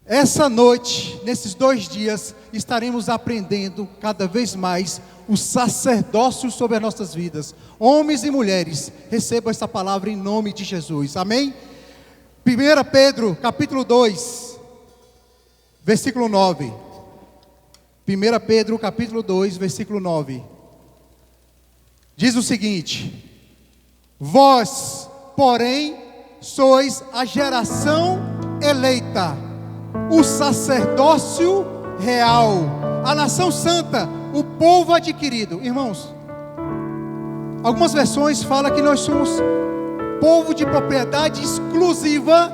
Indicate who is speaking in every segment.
Speaker 1: Essa noite, nesses 2 dias, estaremos aprendendo cada vez mais o sacerdócio sobre as nossas vidas. Homens e mulheres, recebam essa palavra em nome de Jesus. Amém? 1 Pedro, capítulo 2, versículo 9. 1 Pedro, capítulo 2, versículo 9. Diz o seguinte: vós, porém, sois a geração eleita, o sacerdócio real, a nação santa, o povo adquirido. Irmãos, algumas versões falam que nós somos povo de propriedade exclusiva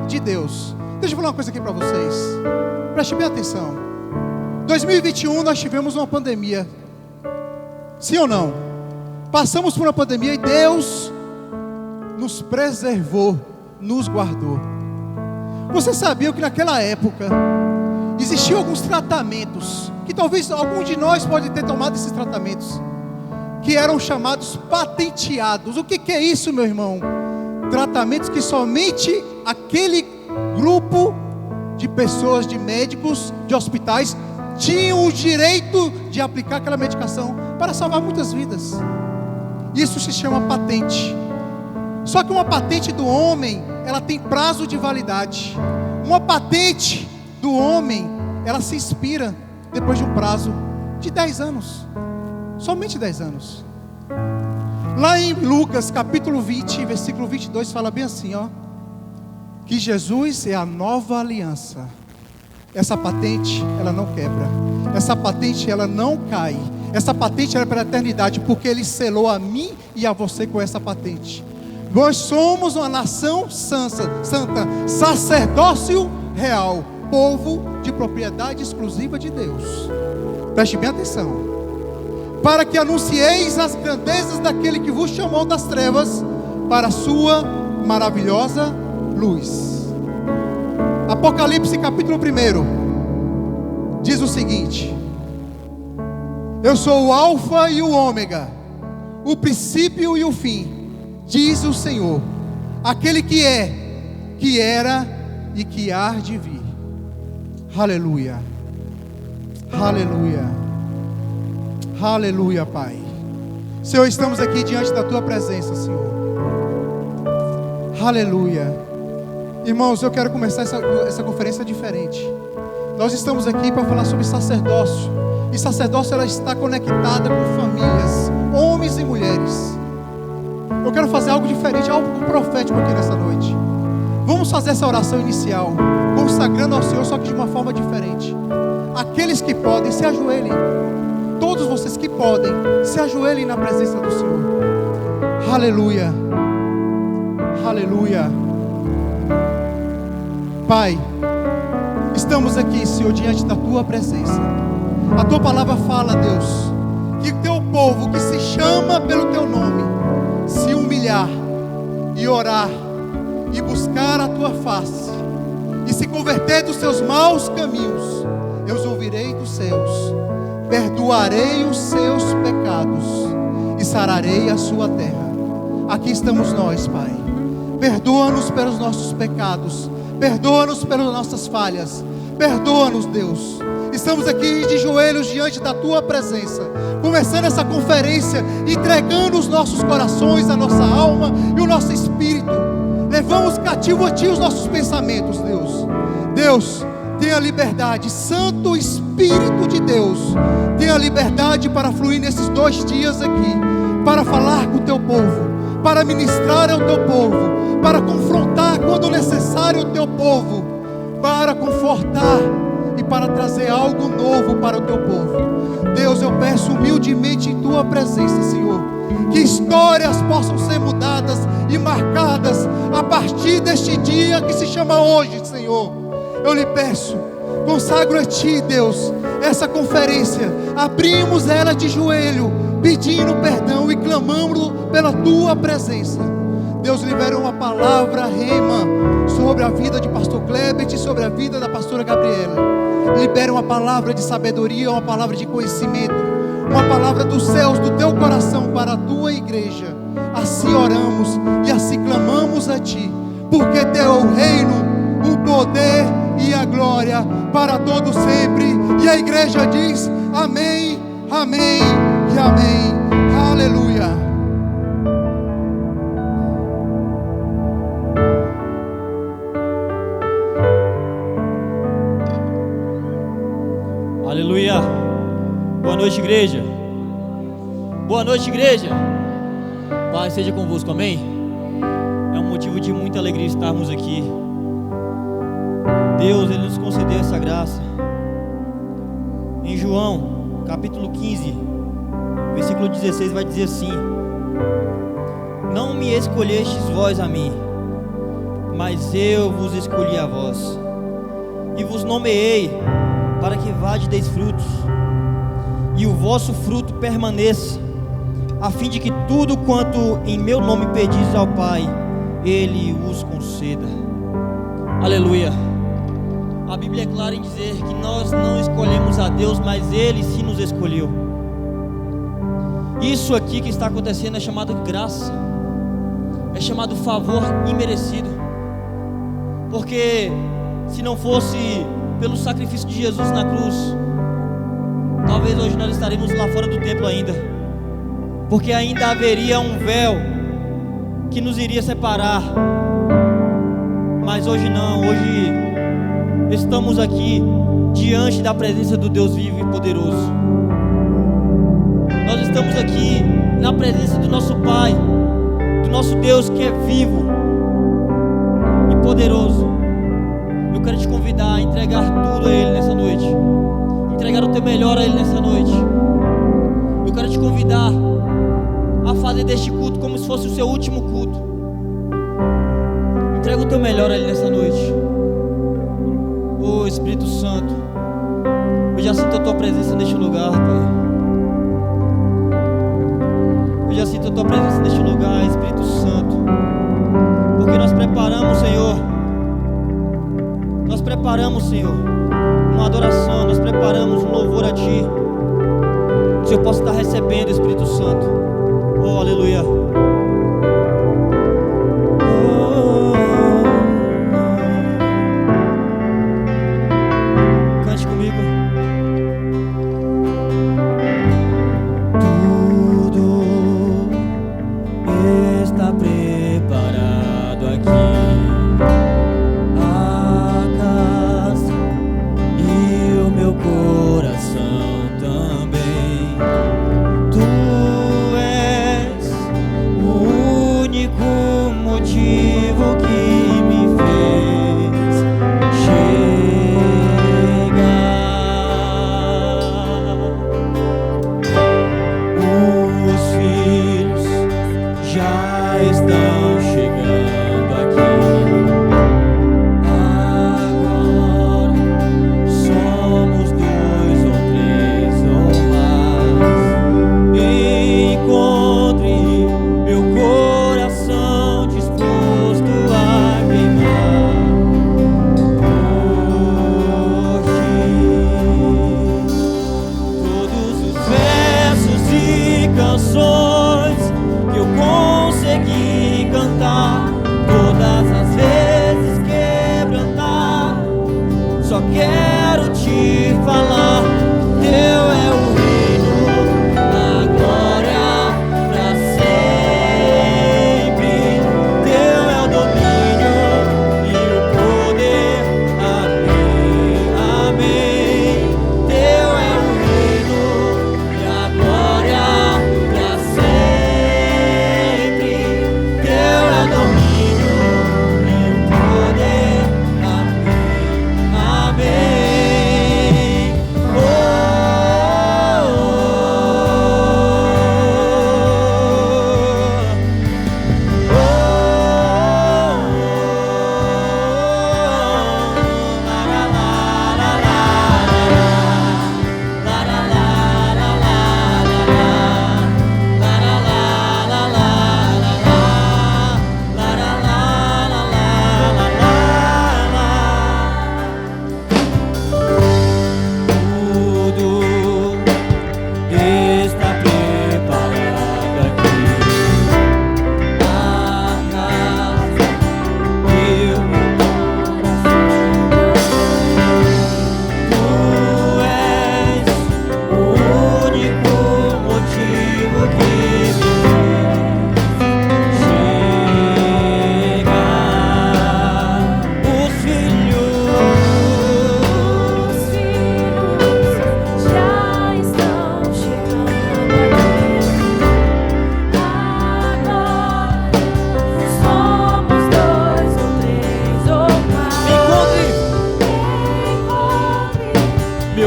Speaker 1: de Deus. Deixa eu falar uma coisa aqui para vocês, preste bem atenção. 2021 nós tivemos uma pandemia, sim ou não? Passamos por uma pandemia e Deus nos preservou, nos guardou. Você sabia que naquela época existiam alguns tratamentos, que talvez algum de nós pode ter tomado esses tratamentos, que eram chamados patenteados. O que é isso, meu irmão? Tratamentos que somente aquele grupo de pessoas, de médicos, de hospitais, tinham o direito de aplicar aquela medicação para salvar muitas vidas. Isso se chama patente. Só que uma patente do homem, ela tem prazo de validade. Uma patente do homem, ela se expira depois de um prazo de 10 anos. Somente 10 anos. Lá em Lucas capítulo 20, versículo 22, fala bem assim, ó: que Jesus é a nova aliança. Essa patente, ela não quebra. Essa patente, ela não cai. Essa patente era para a eternidade, porque Ele selou a mim e a você com essa patente. Nós somos uma nação santa, sacerdócio real, povo de propriedade exclusiva de Deus. Preste bem atenção. Para que anuncieis as grandezas daquele que vos chamou das trevas para a sua maravilhosa luz. Apocalipse capítulo 1 diz o seguinte: eu sou o alfa e o ômega, o princípio e o fim, diz o Senhor, aquele que é, que era e que há de vir. Aleluia, aleluia, aleluia, Pai. Senhor, estamos aqui diante da Tua presença, Senhor. Aleluia. Irmãos, eu quero começar essa conferência diferente. Nós estamos aqui para falar sobre sacerdócio. E sacerdócio, ela está conectada com famílias, homens e mulheres. Eu quero fazer algo diferente, algo profético aqui nessa noite. Vamos fazer essa oração inicial, consagrando ao Senhor, só que de uma forma diferente. Aqueles que podem, se ajoelhem. Todos vocês que podem, se ajoelhem na presença do Senhor. Aleluia, aleluia. Pai, estamos aqui, Senhor, diante da Tua presença. A Tua palavra fala, Deus, que Teu povo que se chama pelo Teu nome, se humilhar e orar e buscar a Tua face e se converter dos seus maus caminhos, eu os ouvirei dos céus, perdoarei os seus pecados e sararei a sua terra. Aqui estamos nós, Pai. Perdoa-nos pelos nossos pecados, perdoa-nos pelas nossas falhas, perdoa-nos, Deus. Estamos aqui de joelhos diante da Tua presença, começando essa conferência, entregando os nossos corações, a nossa alma e o nosso espírito. Levamos cativo a Ti os nossos pensamentos, Deus. Deus, tenha liberdade. Santo Espírito de Deus, tenha liberdade para fluir nesses 2 dias aqui, para falar com o Teu povo, para ministrar ao Teu povo, para confrontar quando necessário o Teu povo, para confortar e para trazer algo novo para o Teu povo. Deus, eu peço humildemente em Tua presença, Senhor, que histórias possam ser mudadas e marcadas a partir deste dia que se chama hoje, Senhor. Eu lhe peço, consagro a Ti, Deus, essa conferência. Abrimos ela de joelho, pedindo perdão e clamando pela Tua presença. Deus, libera uma palavra rema sobre a vida de pastor Clebert e sobre a vida da pastora Gabriela. Libera uma palavra de sabedoria, uma palavra de conhecimento, uma palavra dos céus, do Teu coração para a Tua igreja. Assim oramos e assim clamamos a Ti, porque Teu reino agora, para todo sempre. E a igreja diz amém, amém e amém. Aleluia.
Speaker 2: Aleluia. Boa noite, igreja. Boa noite, igreja. Paz seja convosco, amém? É um motivo de muita alegria estarmos aqui. Deus, Ele nos concedeu essa graça. Em João, capítulo 15, versículo 16, vai dizer assim: não me escolhestes vós a mim, mas eu vos escolhi a vós, e vos nomeei para que vades deis frutos, e o vosso fruto permaneça, a fim de que tudo quanto em meu nome pedis ao Pai, Ele os conceda. Aleluia. A Bíblia é clara em dizer que nós não escolhemos a Deus, mas Ele sim nos escolheu. Isso aqui que está acontecendo é chamado graça, é chamado favor imerecido, porque se não fosse pelo sacrifício de Jesus na cruz, talvez hoje nós estaremos lá fora do templo ainda, porque ainda haveria um véu que nos iria separar. Mas hoje não, hoje estamos aqui diante da presença do Deus vivo e poderoso. Nós estamos aqui na presença do nosso Pai, do nosso Deus que é vivo e poderoso. Eu quero te convidar a entregar tudo a Ele nessa noite, entregar o teu melhor a Ele nessa noite. Eu quero te convidar a fazer deste culto como se fosse o seu último culto. Entrega o teu melhor a Ele nessa noite. Oh Espírito Santo, eu já sinto a tua presença neste lugar, Pai. Eu já sinto a tua presença neste lugar, Espírito Santo, porque nós preparamos, Senhor. Nós preparamos, Senhor, uma adoração, nós preparamos um louvor a Ti. Que o Senhor possa estar recebendo, Espírito Santo. Oh, aleluia. Cante comigo. Tudo está preparado aqui. Coração também, Tu és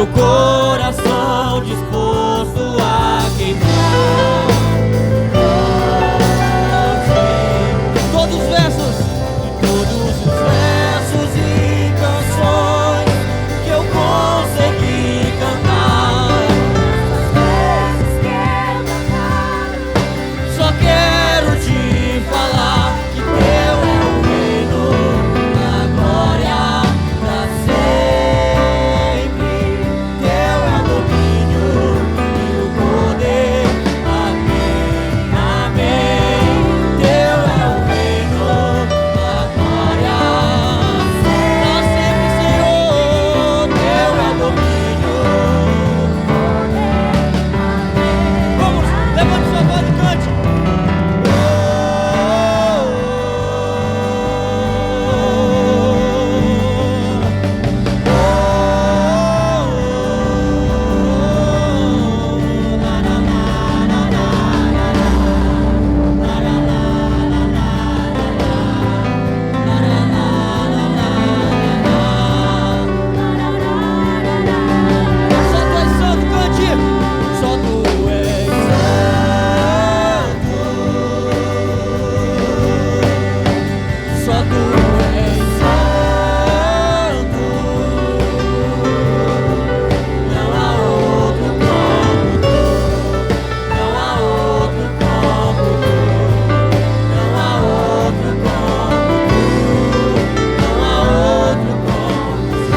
Speaker 2: meu coração disposto a queimar. Todos os versos e canções que eu consegui cantar. Só quero te falar que teu é o reino, a glória pra sempre. Teu é o domínio e o poder. Amém, amém. Teu é o reino, a glória pra sempre, Senhor. Teu é o domínio. Vamos, levante sua voz e cante. Só tu és santo, cante. Só tu és santo. Não há outro como tu. Não há outro como tu. Não há outro como tu. Não há outro como tu.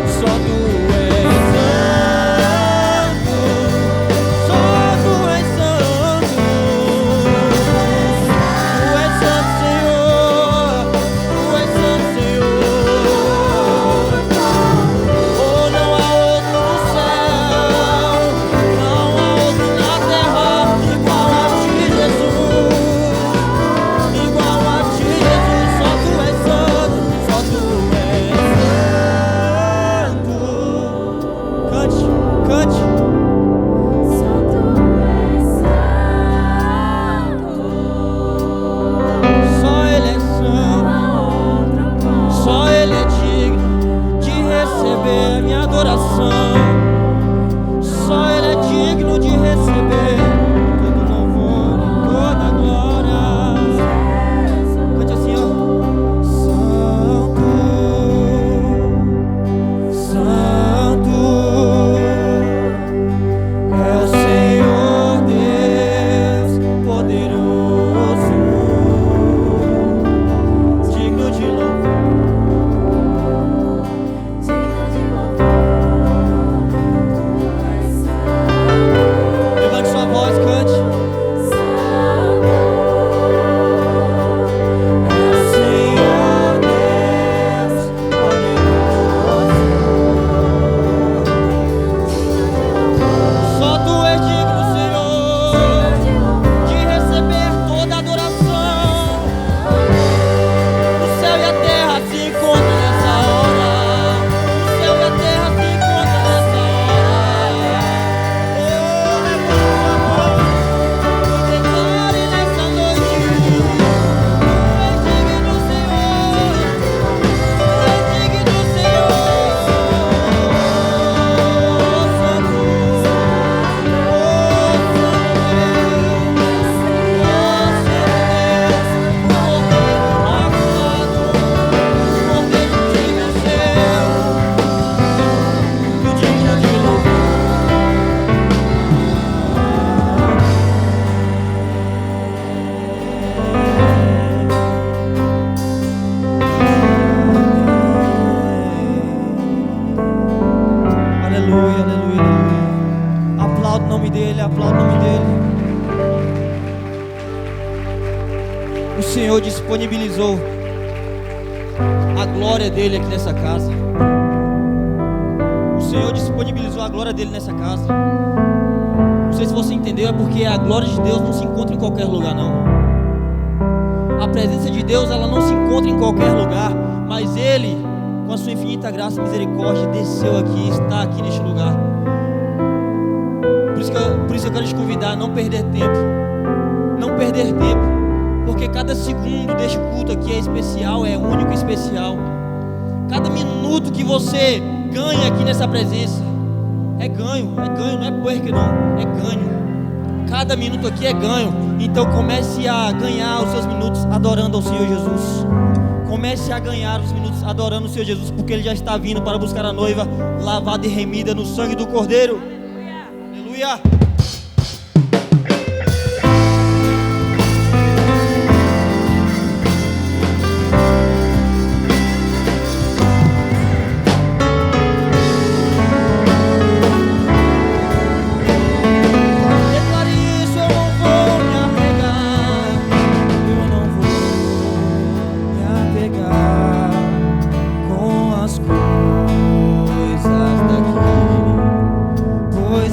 Speaker 2: Só tu és santo. Só tu és santo. Tu és santo, Senhor. Tu és santo, Senhor. Oh, não há outro no céu, não há outro na terra igual a ti, Jesus. Igual a ti, Jesus. Só tu és santo. Só tu és santo. Cante, cante.
Speaker 3: Só tu és santo.
Speaker 2: Só Ele é santo. Só Ele é digno de receber minha adoração. Só Ele é digno de receber todo louvor e toda glória. Cante assim, ó. Santo, Santo é o Senhor Deus poderoso, digno de louvor. Levante sua voz, cante. É o Senhor Deus poderoso. Só tu és digno, Senhor, de receber toda adoração. O céu e a terra se encontram nessa hora. O céu e a terra se encontram nessa hora. Oh, levante sua voz e declare nessa noite: Tu és digno, Senhor. Tu és digno, Senhor. Santo, aleluia, aleluia, aleluia. Aplauda o nome dele, aplauda o nome dele. O Senhor disponibilizou a glória dele aqui nessa casa. O Senhor disponibilizou a glória dele nessa casa. Não sei se você entendeu, é porque a glória de Deus não se encontra em qualquer lugar, não. A presença de Deus, ela não se encontra em qualquer lugar, mas Ele, com a sua infinita graça e misericórdia, desceu aqui, está aqui neste lugar. Por isso eu quero te convidar a não perder tempo. Não perder tempo, porque cada segundo deste culto aqui é especial, é único e especial. Cada minuto que você ganha aqui nessa presença. É ganho, não é perca não, é ganho. Cada minuto aqui é ganho. Então comece a ganhar os seus minutos adorando ao Senhor Jesus. Comece a ganhar os minutos adorando o Senhor Jesus, porque Ele já está vindo para buscar a noiva lavada e remida no sangue do Cordeiro. Aleluia.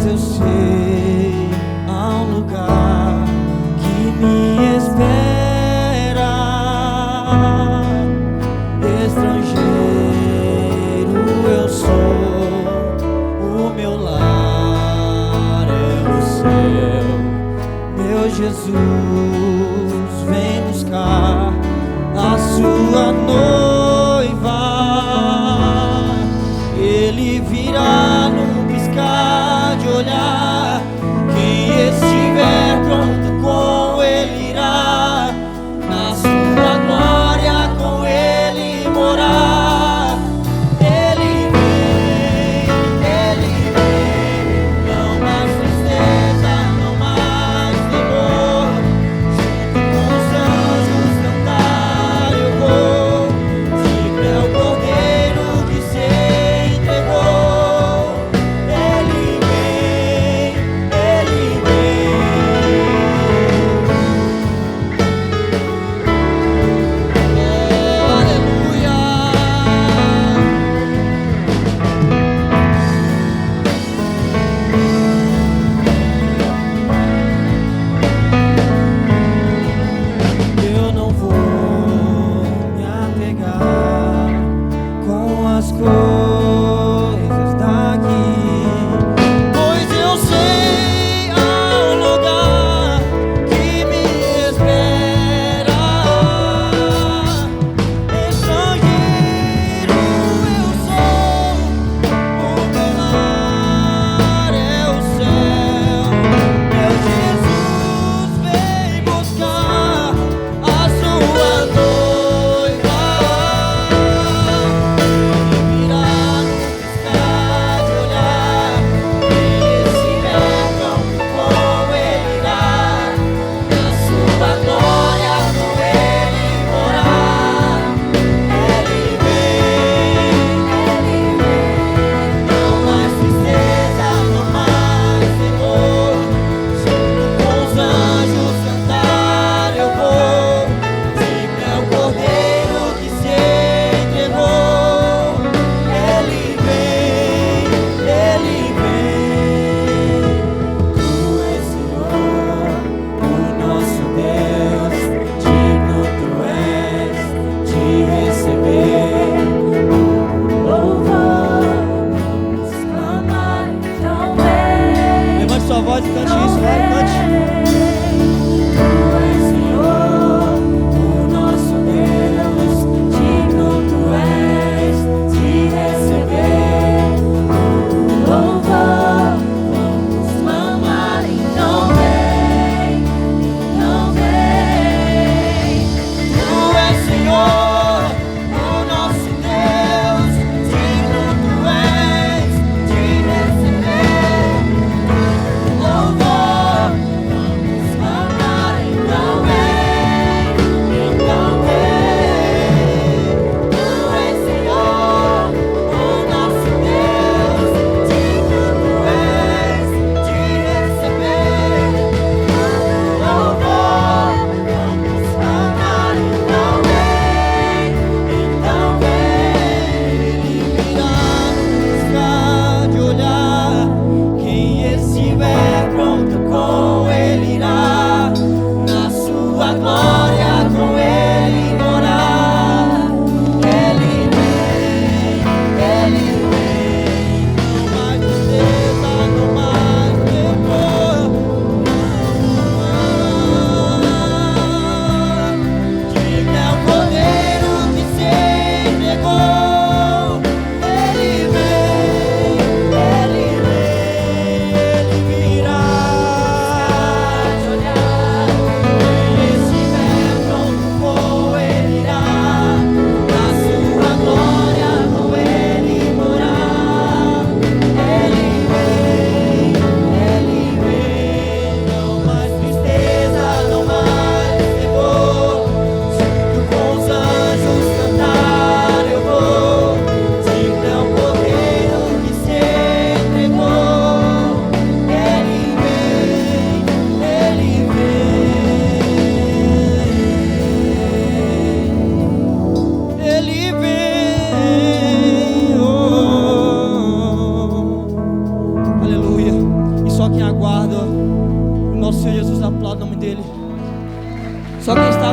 Speaker 4: Eu sei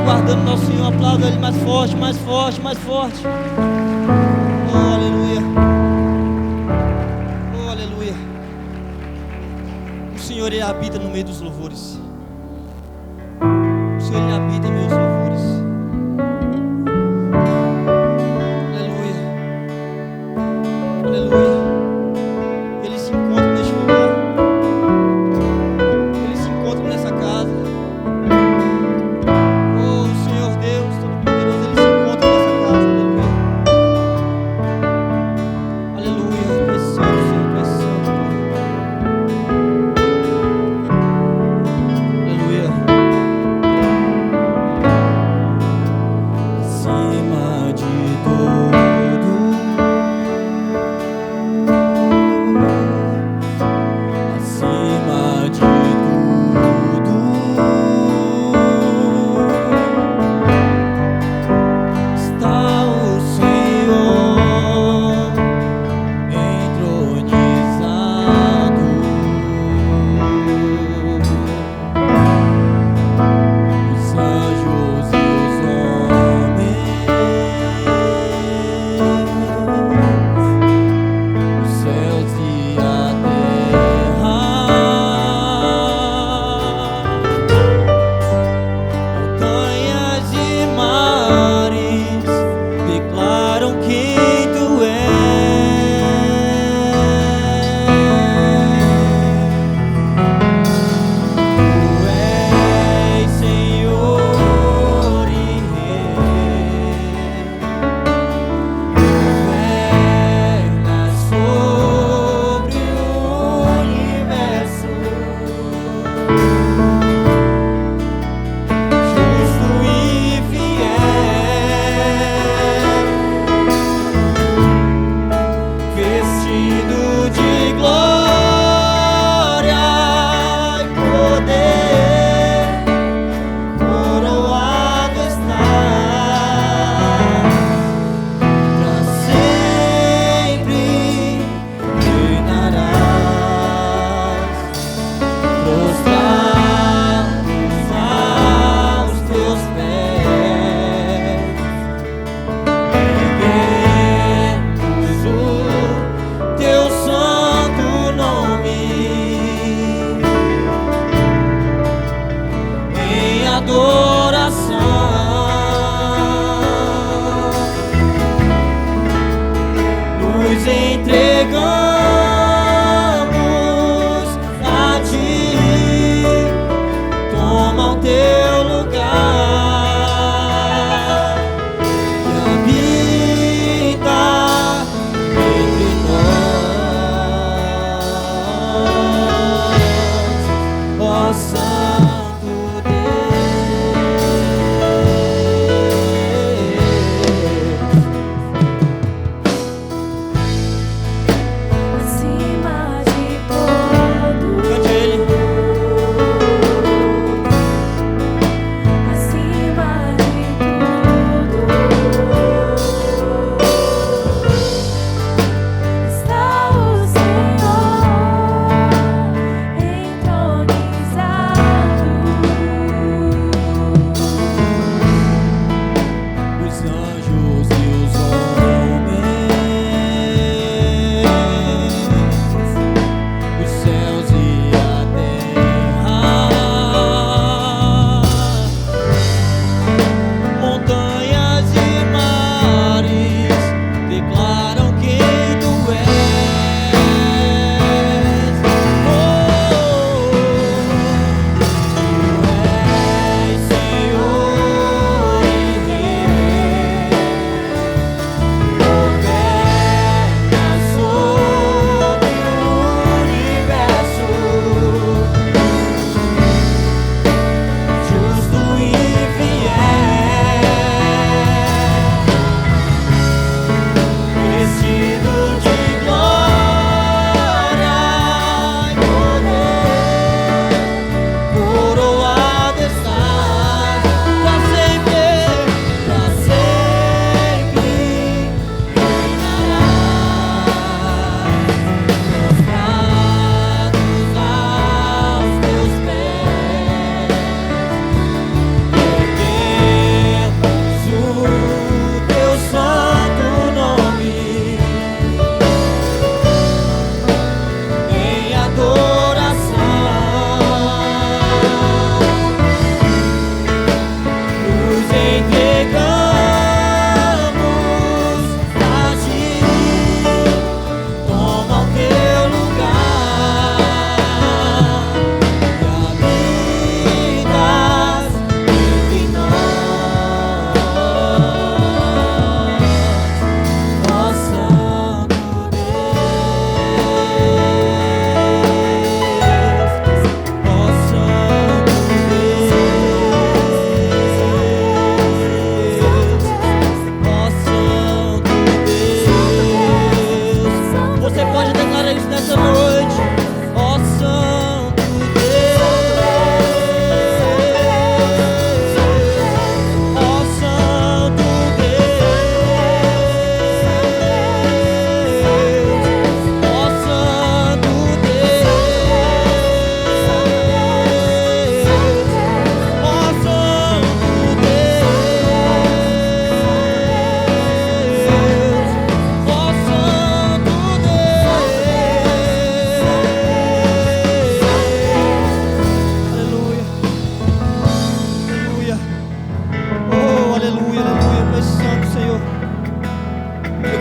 Speaker 2: aguardando nosso Senhor. Aplauda Ele mais forte, mais forte, mais forte. Oh, aleluia. Oh, aleluia. O Senhor, Ele habita no meio dos louvores. O Senhor, Ele habita em meio dos louvores. Aleluia. Aleluia. Ele se encontra neste lugar. Ele se encontra nessa casa. Oh, o Senhor Deus Todo-Poderoso, Ele se encontra nessa casa. Aleluia. Aleluia. Tu és santo, Senhor, Tu és santo. Aleluia. Acima de tudo, acima de tudo, está o Senhor entronizado. Os anjos e os homens, os céus e a terra, montanhas e mares declaram quem Tu és Senhor e Rei, governas sobre o universo, justo e fiel, vestido de glória e poder, coroado estás, pra sempre reinarás, prostrados aos Teus pés, erguemos o Teu santo nome em adoração. Nos entregamos a Ti, toma o Teu lugar e habita entre nós, ó Santo Deus.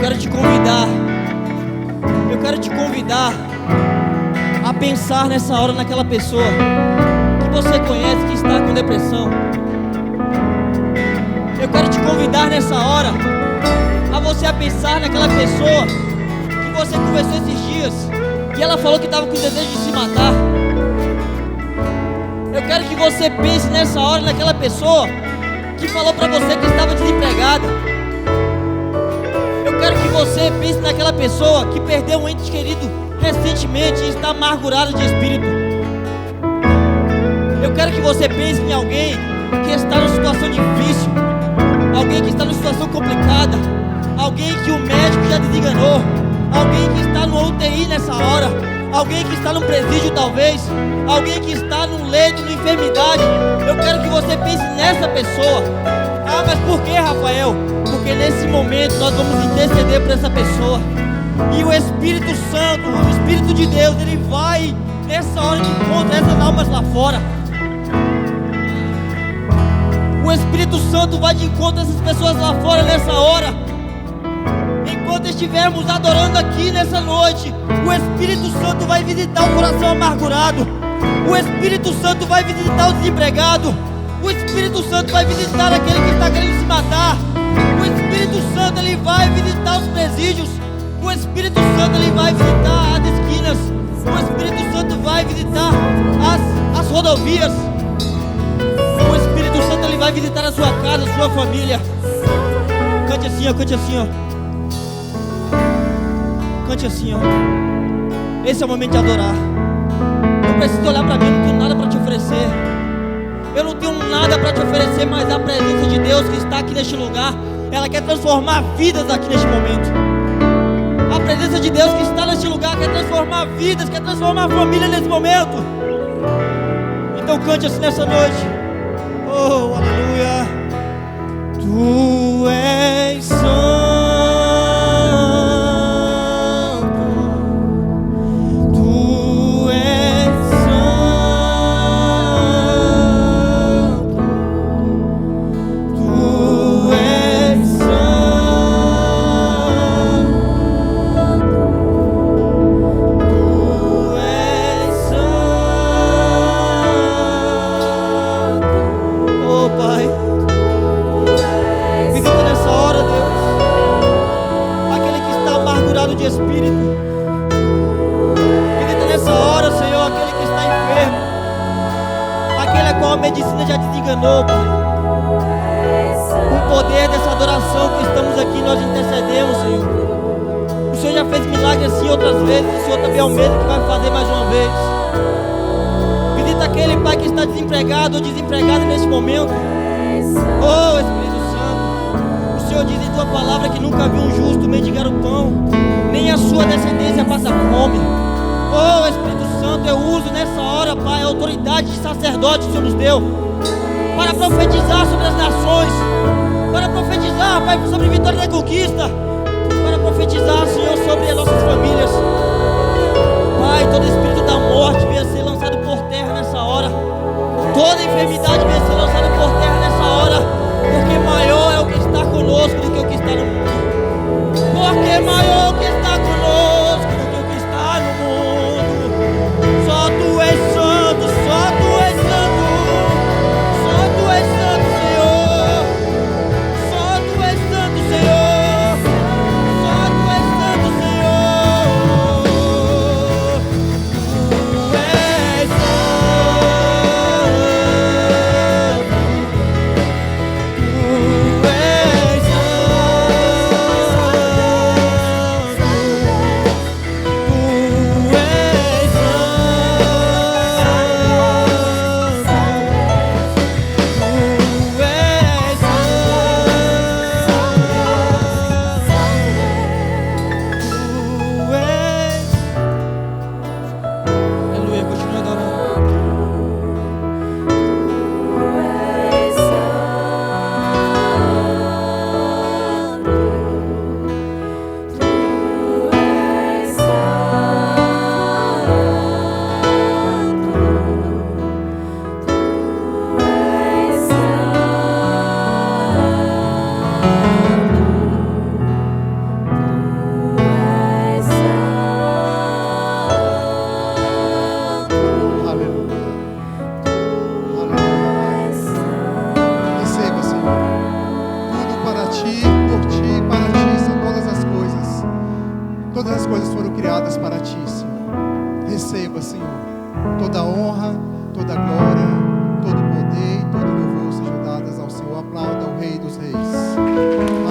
Speaker 2: quero te convidar a pensar nessa hora naquela pessoa que você conhece que está com depressão. Eu quero te convidar nessa hora a você a pensar naquela pessoa que você conversou esses dias e ela falou que estava com desejo de se matar. Eu quero que você pense nessa hora naquela pessoa que falou para você que estava desempregada. Eu quero que você pense naquela pessoa que perdeu um ente querido recentemente e está amargurado de espírito. Eu quero que você pense em alguém que está numa situação difícil, alguém que está numa situação complicada, alguém que o médico já desenganou, alguém que está no UTI nessa hora, alguém que está num presídio talvez, alguém que está num leito de enfermidade. Eu quero que você pense nessa pessoa. Ah, mas por que, Rafael? Porque nesse momento nós vamos interceder por essa pessoa. E o Espírito Santo, o Espírito de Deus, ele vai nessa hora de encontro essas almas lá fora. O Espírito Santo vai de encontro essas pessoas lá fora nessa hora. Enquanto estivermos adorando aqui nessa noite, o Espírito Santo vai visitar o coração amargurado. O Espírito Santo vai visitar o desempregado. O Espírito Santo vai visitar aquele que está querendo se matar. O Espírito Santo, ele vai visitar os presídios. O Espírito Santo, ele vai visitar as esquinas. O Espírito Santo vai visitar as rodovias. O Espírito Santo, ele vai visitar a sua casa, a sua família. Cante assim, ó, cante assim, ó. Cante assim, ó. Esse é o momento de adorar. Não precisa olhar para mim, eu não tenho nada para te oferecer. Eu não tenho nada para te oferecer, mas a presença de Deus que está aqui neste lugar, ela quer transformar vidas aqui neste momento. A presença de Deus que está neste lugar quer transformar vidas, quer transformar a família nesse momento. Então cante assim nessa noite. Oh, aleluia. Tu és santo. Ou desempregado neste momento. Oh, Espírito Santo, o Senhor diz em tua palavra que nunca viu um justo mendigar o pão, nem a sua descendência passa fome. Oh, Espírito Santo, eu uso nessa hora, Pai, a autoridade de sacerdote que o Senhor nos deu para profetizar sobre as nações, para profetizar, Pai, sobre a vitória da conquista, para profetizar, Senhor, sobre as nossas famílias. Pai, todo espírito da morte venha ser lançado por terra nessa hora. Toda enfermidade vai ser lançada por terra nessa hora, porque maior é o que está conosco do que o que está no mundo. Porque maior é o que está conosco do que o que está no mundo. Só Tu és santo, só Tu és santo, só Tu és santo, Senhor. Só Tu és santo, Senhor. Só Tu és santo, Senhor. Tu és santo. Tu és santo.
Speaker 1: Todas as coisas foram criadas para ti, Senhor. Receba, Senhor, toda a honra, toda a glória, todo o poder e todo o louvor sejam dadas ao Senhor. Aplauda o Rei dos Reis.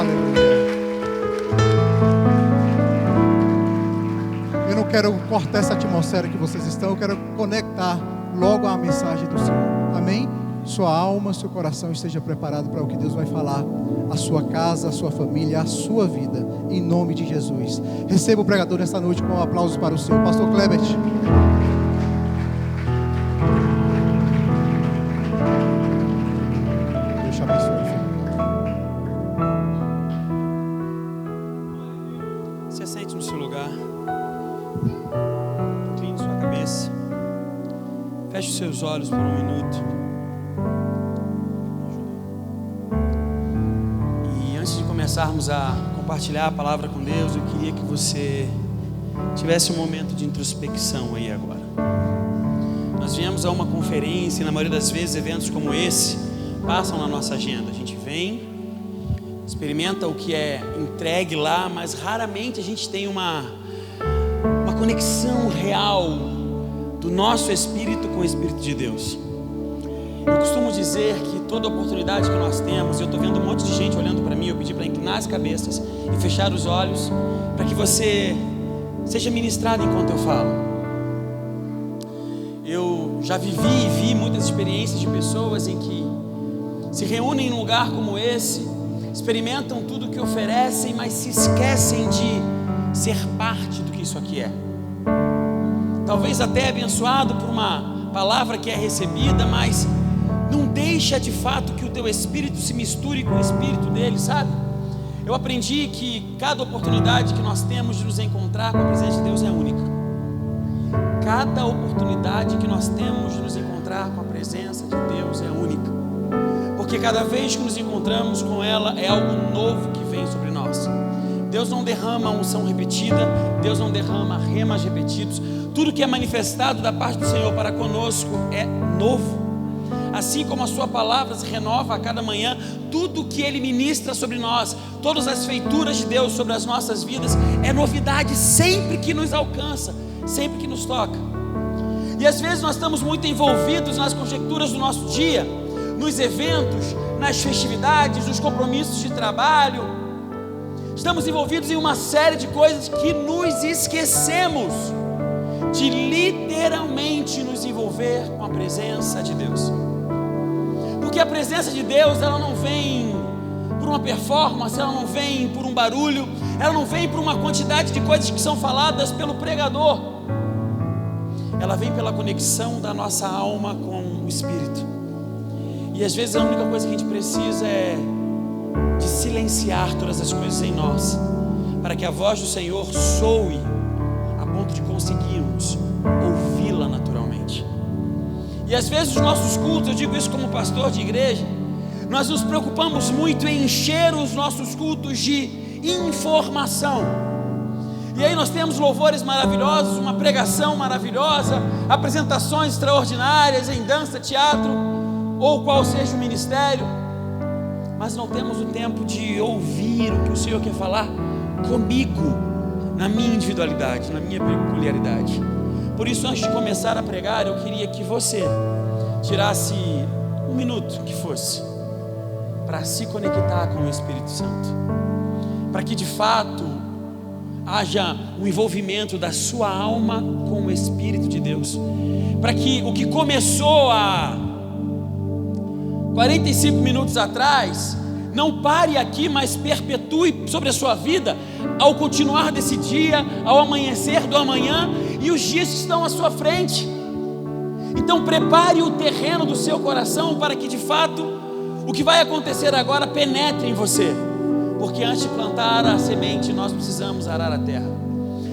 Speaker 1: Aleluia. Eu não quero cortar essa atmosfera que vocês estão, eu quero conectar logo à mensagem do Senhor. Amém? Sua alma, seu coração esteja preparado para o que Deus vai falar, a sua casa, a sua família, a sua vida, em nome de Jesus. Receba o pregador nesta noite com aplausos para o Senhor. Pastor Cleber. Deus te abençoe, filho.
Speaker 4: Se assente no seu lugar. Incline sua cabeça. Feche os seus olhos por um minuto. Começarmos a compartilhar a palavra com Deus, eu queria que você tivesse um momento de introspecção aí agora. Nós viemos a uma conferência e na maioria das vezes eventos como esse passam na nossa agenda. A gente vem, experimenta o que é entregue lá, mas raramente a gente tem uma conexão real do nosso espírito com o Espírito de Deus. Eu costumo dizer que toda oportunidade que nós temos, eu estou vendo um monte de gente olhando para mim, eu pedi para inclinar as cabeças e fechar os olhos, para que você seja ministrado enquanto eu falo. Eu já vivi e vi muitas experiências de pessoas em que se reúnem em um lugar como esse, experimentam tudo que oferecem, mas se esquecem de ser parte do que isso aqui é. Talvez até abençoado por uma palavra que é recebida, mas não deixa de fato que o teu espírito se misture com o espírito dele, sabe? Eu aprendi que cada oportunidade que nós temos de nos encontrar com a presença de Deus é única. Cada oportunidade que nós temos de nos encontrar com a presença de Deus é única. Porque cada vez que nos encontramos com ela é algo novo que vem sobre nós. Deus não derrama unção repetida, Deus não derrama remas repetidos. Tudo que é manifestado da parte do Senhor para conosco é novo. Assim como a sua palavra se renova a cada manhã, tudo que Ele ministra sobre nós, todas as feituras de Deus sobre as nossas vidas, é novidade sempre que nos alcança, sempre que nos toca. E às vezes nós estamos muito envolvidos nas conjecturas do nosso dia, nos eventos, nas festividades, nos compromissos de trabalho. Estamos envolvidos em uma série de coisas que nos esquecemos de literalmente nos envolver com a presença de Deus. Porque a presença de Deus, ela não vem por uma performance, ela não vem por um barulho, ela não vem por uma quantidade de coisas que são faladas pelo pregador. Ela vem pela conexão da nossa alma com o Espírito. E às vezes a única coisa que a gente precisa é de silenciar todas as coisas em nós, para que a voz do Senhor soe a ponto de conseguirmos ouvi-la naturalmente. E às vezes os nossos cultos, eu digo isso como pastor de igreja, nós nos preocupamos muito em encher os nossos cultos de informação. E aí nós temos louvores maravilhosos, uma pregação maravilhosa, apresentações extraordinárias em dança, teatro, ou qual seja o ministério, mas não temos o tempo de ouvir o que o Senhor quer falar comigo, na minha individualidade, na minha peculiaridade. Por isso, antes de começar a pregar, eu queria que você tirasse um minuto que fosse para se conectar com o Espírito Santo, para que de fato haja um envolvimento da sua alma com o Espírito de Deus, para que o que começou há 45 minutos atrás não pare aqui, mas perpetue sobre a sua vida ao continuar desse dia, ao amanhecer do amanhã e os dias que estão à sua frente. Então prepare o terreno do seu coração para que de fato o que vai acontecer agora penetre em você, porque antes de plantar a semente nós precisamos arar a terra.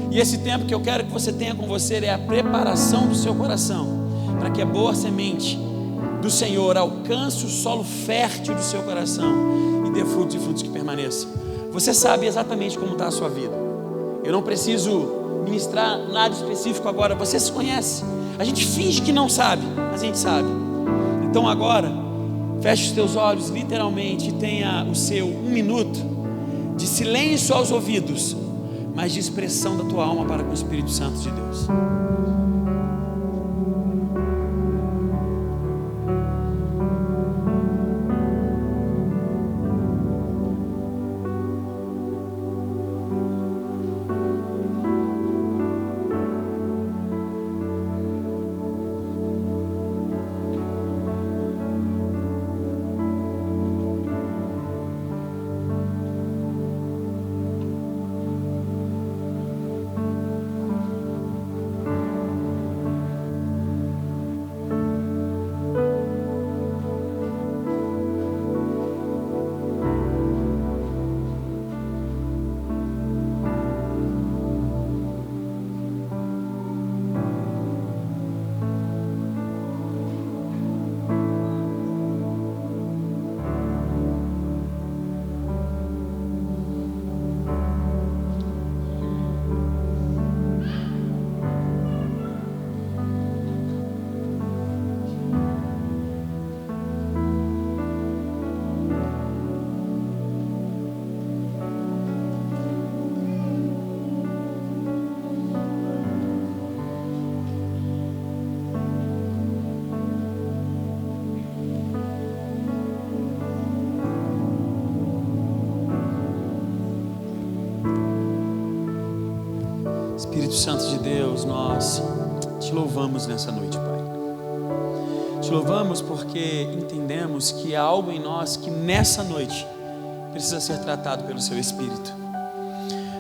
Speaker 4: E esse tempo que eu quero que você tenha com você é a preparação do seu coração, para que a boa semente do Senhor alcance o solo fértil do seu coração e dê frutos e frutos que permaneçam. Você sabe exatamente como está a sua vida. Eu não preciso ministrar nada específico agora, você se conhece. A gente finge que não sabe, mas a gente sabe. Então agora, feche os teus olhos literalmente e tenha o seu 1 minuto de silêncio aos ouvidos, mas de expressão da tua alma para com o Espírito Santo de Deus. Espírito Santo de Deus, nós te louvamos nessa noite, Pai. Te louvamos porque entendemos que há algo em nós que nessa noite precisa ser tratado pelo Seu Espírito.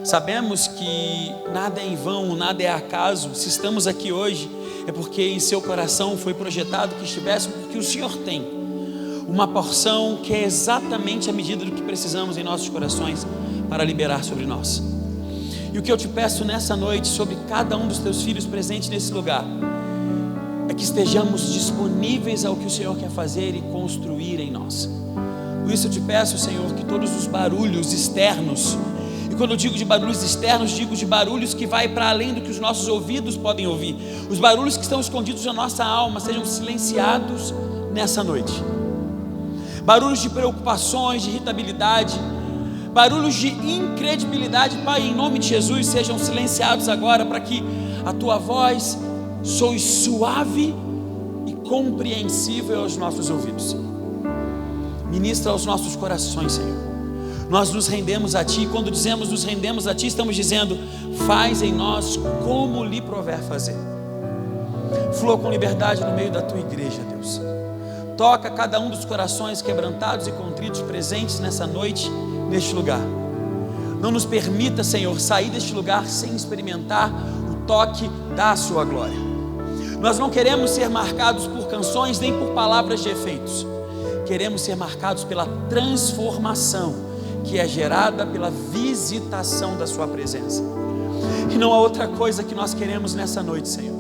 Speaker 4: Sabemos que nada é em vão, nada é acaso. Se estamos aqui hoje, é porque em Seu coração foi projetado que estivéssemos, porque o Senhor tem uma porção que é exatamente a medida do que precisamos em nossos corações para liberar sobre nós. E o que eu te peço nessa noite sobre cada um dos teus filhos presentes nesse lugar é que estejamos disponíveis ao que o Senhor quer fazer e construir em nós. Por isso eu te peço, Senhor, que todos os barulhos externos, e quando eu digo de barulhos externos, digo de barulhos que vai para além do que os nossos ouvidos podem ouvir, os barulhos que estão escondidos na nossa alma sejam silenciados nessa noite. Barulhos de preocupações, de irritabilidade, barulhos de incredibilidade, Pai, em nome de Jesus, sejam silenciados agora, para que a Tua voz soe suave e compreensível aos nossos ouvidos. Ministra aos nossos corações, Senhor. Nós nos rendemos a Ti, e quando dizemos nos rendemos a Ti, estamos dizendo: faz em nós como lhe prover fazer. Flua com liberdade no meio da Tua igreja, Deus. Toca cada um dos corações quebrantados e contritos presentes nessa noite, neste lugar. Não nos permita, Senhor, sair deste lugar sem experimentar o toque da Sua glória. Nós não queremos ser marcados por canções nem por palavras de efeitos. Queremos ser marcados pela transformação que é gerada pela visitação da Sua presença. E não há outra coisa que nós queremos nessa noite, Senhor.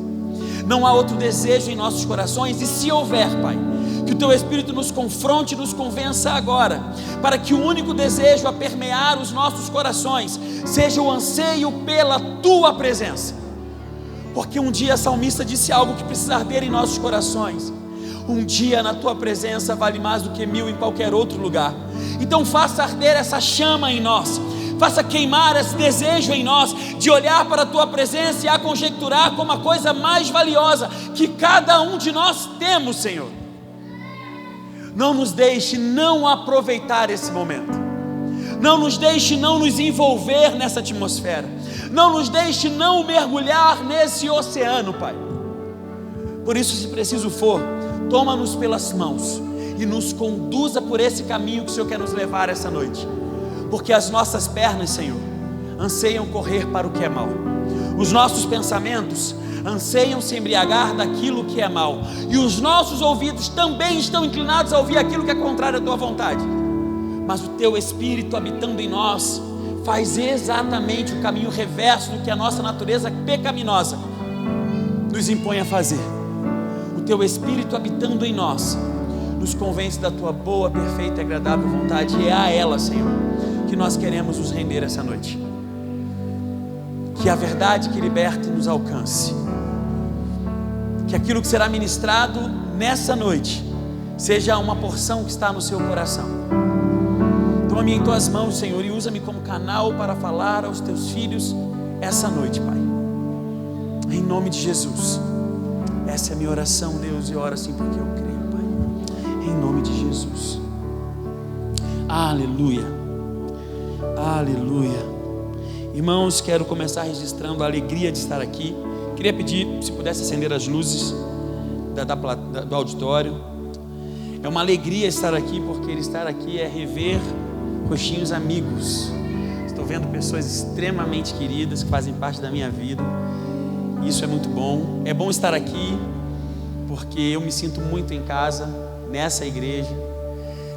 Speaker 4: Não há outro desejo em nossos corações, e se houver, Pai, que o Teu Espírito nos confronte e nos convença agora, para que o único desejo a permear os nossos corações seja o anseio pela Tua presença. Porque um dia a salmista disse algo que precisa arder em nossos corações: um dia na Tua presença vale mais do que 1000 em qualquer outro lugar. Então faça arder essa chama em nós, faça queimar esse desejo em nós, de olhar para a Tua presença e a conjecturar como a coisa mais valiosa que cada um de nós temos, Senhor. Não nos deixe não aproveitar esse momento, não nos deixe não nos envolver nessa atmosfera, não nos deixe não mergulhar nesse oceano, Pai. Por isso, se preciso for, toma-nos pelas mãos e nos conduza por esse caminho que o Senhor quer nos levar essa noite, porque as nossas pernas, Senhor, anseiam correr para o que é mal, os nossos pensamentos anseiam se embriagar daquilo que é mal, e os nossos ouvidos também estão inclinados a ouvir aquilo que é contrário à Tua vontade. Mas o Teu Espírito habitando em nós faz exatamente o caminho reverso do que a nossa natureza pecaminosa nos impõe a fazer. O Teu Espírito habitando em nós nos convence da Tua boa, perfeita e agradável vontade, e é a ela, Senhor, que nós queremos nos render essa noite. Que a verdade que liberta nos alcance, que aquilo que será ministrado nessa noite seja uma porção que está no Seu coração. Toma-me em tuas mãos, Senhor, e usa-me como canal para falar aos teus filhos essa noite, Pai. Em nome de Jesus. Essa é a minha oração, Deus, e eu oro assim porque eu creio, Pai. Em nome de Jesus. Aleluia. Aleluia. Irmãos, quero começar registrando a alegria de estar aqui. Queria pedir, se pudesse acender as luzes do auditório. É uma alegria estar aqui, porque estar aqui é rever rostinhos amigos. Estou vendo pessoas extremamente queridas que fazem parte da minha vida. Isso é muito bom. É bom estar aqui, porque eu me sinto muito em casa nessa igreja.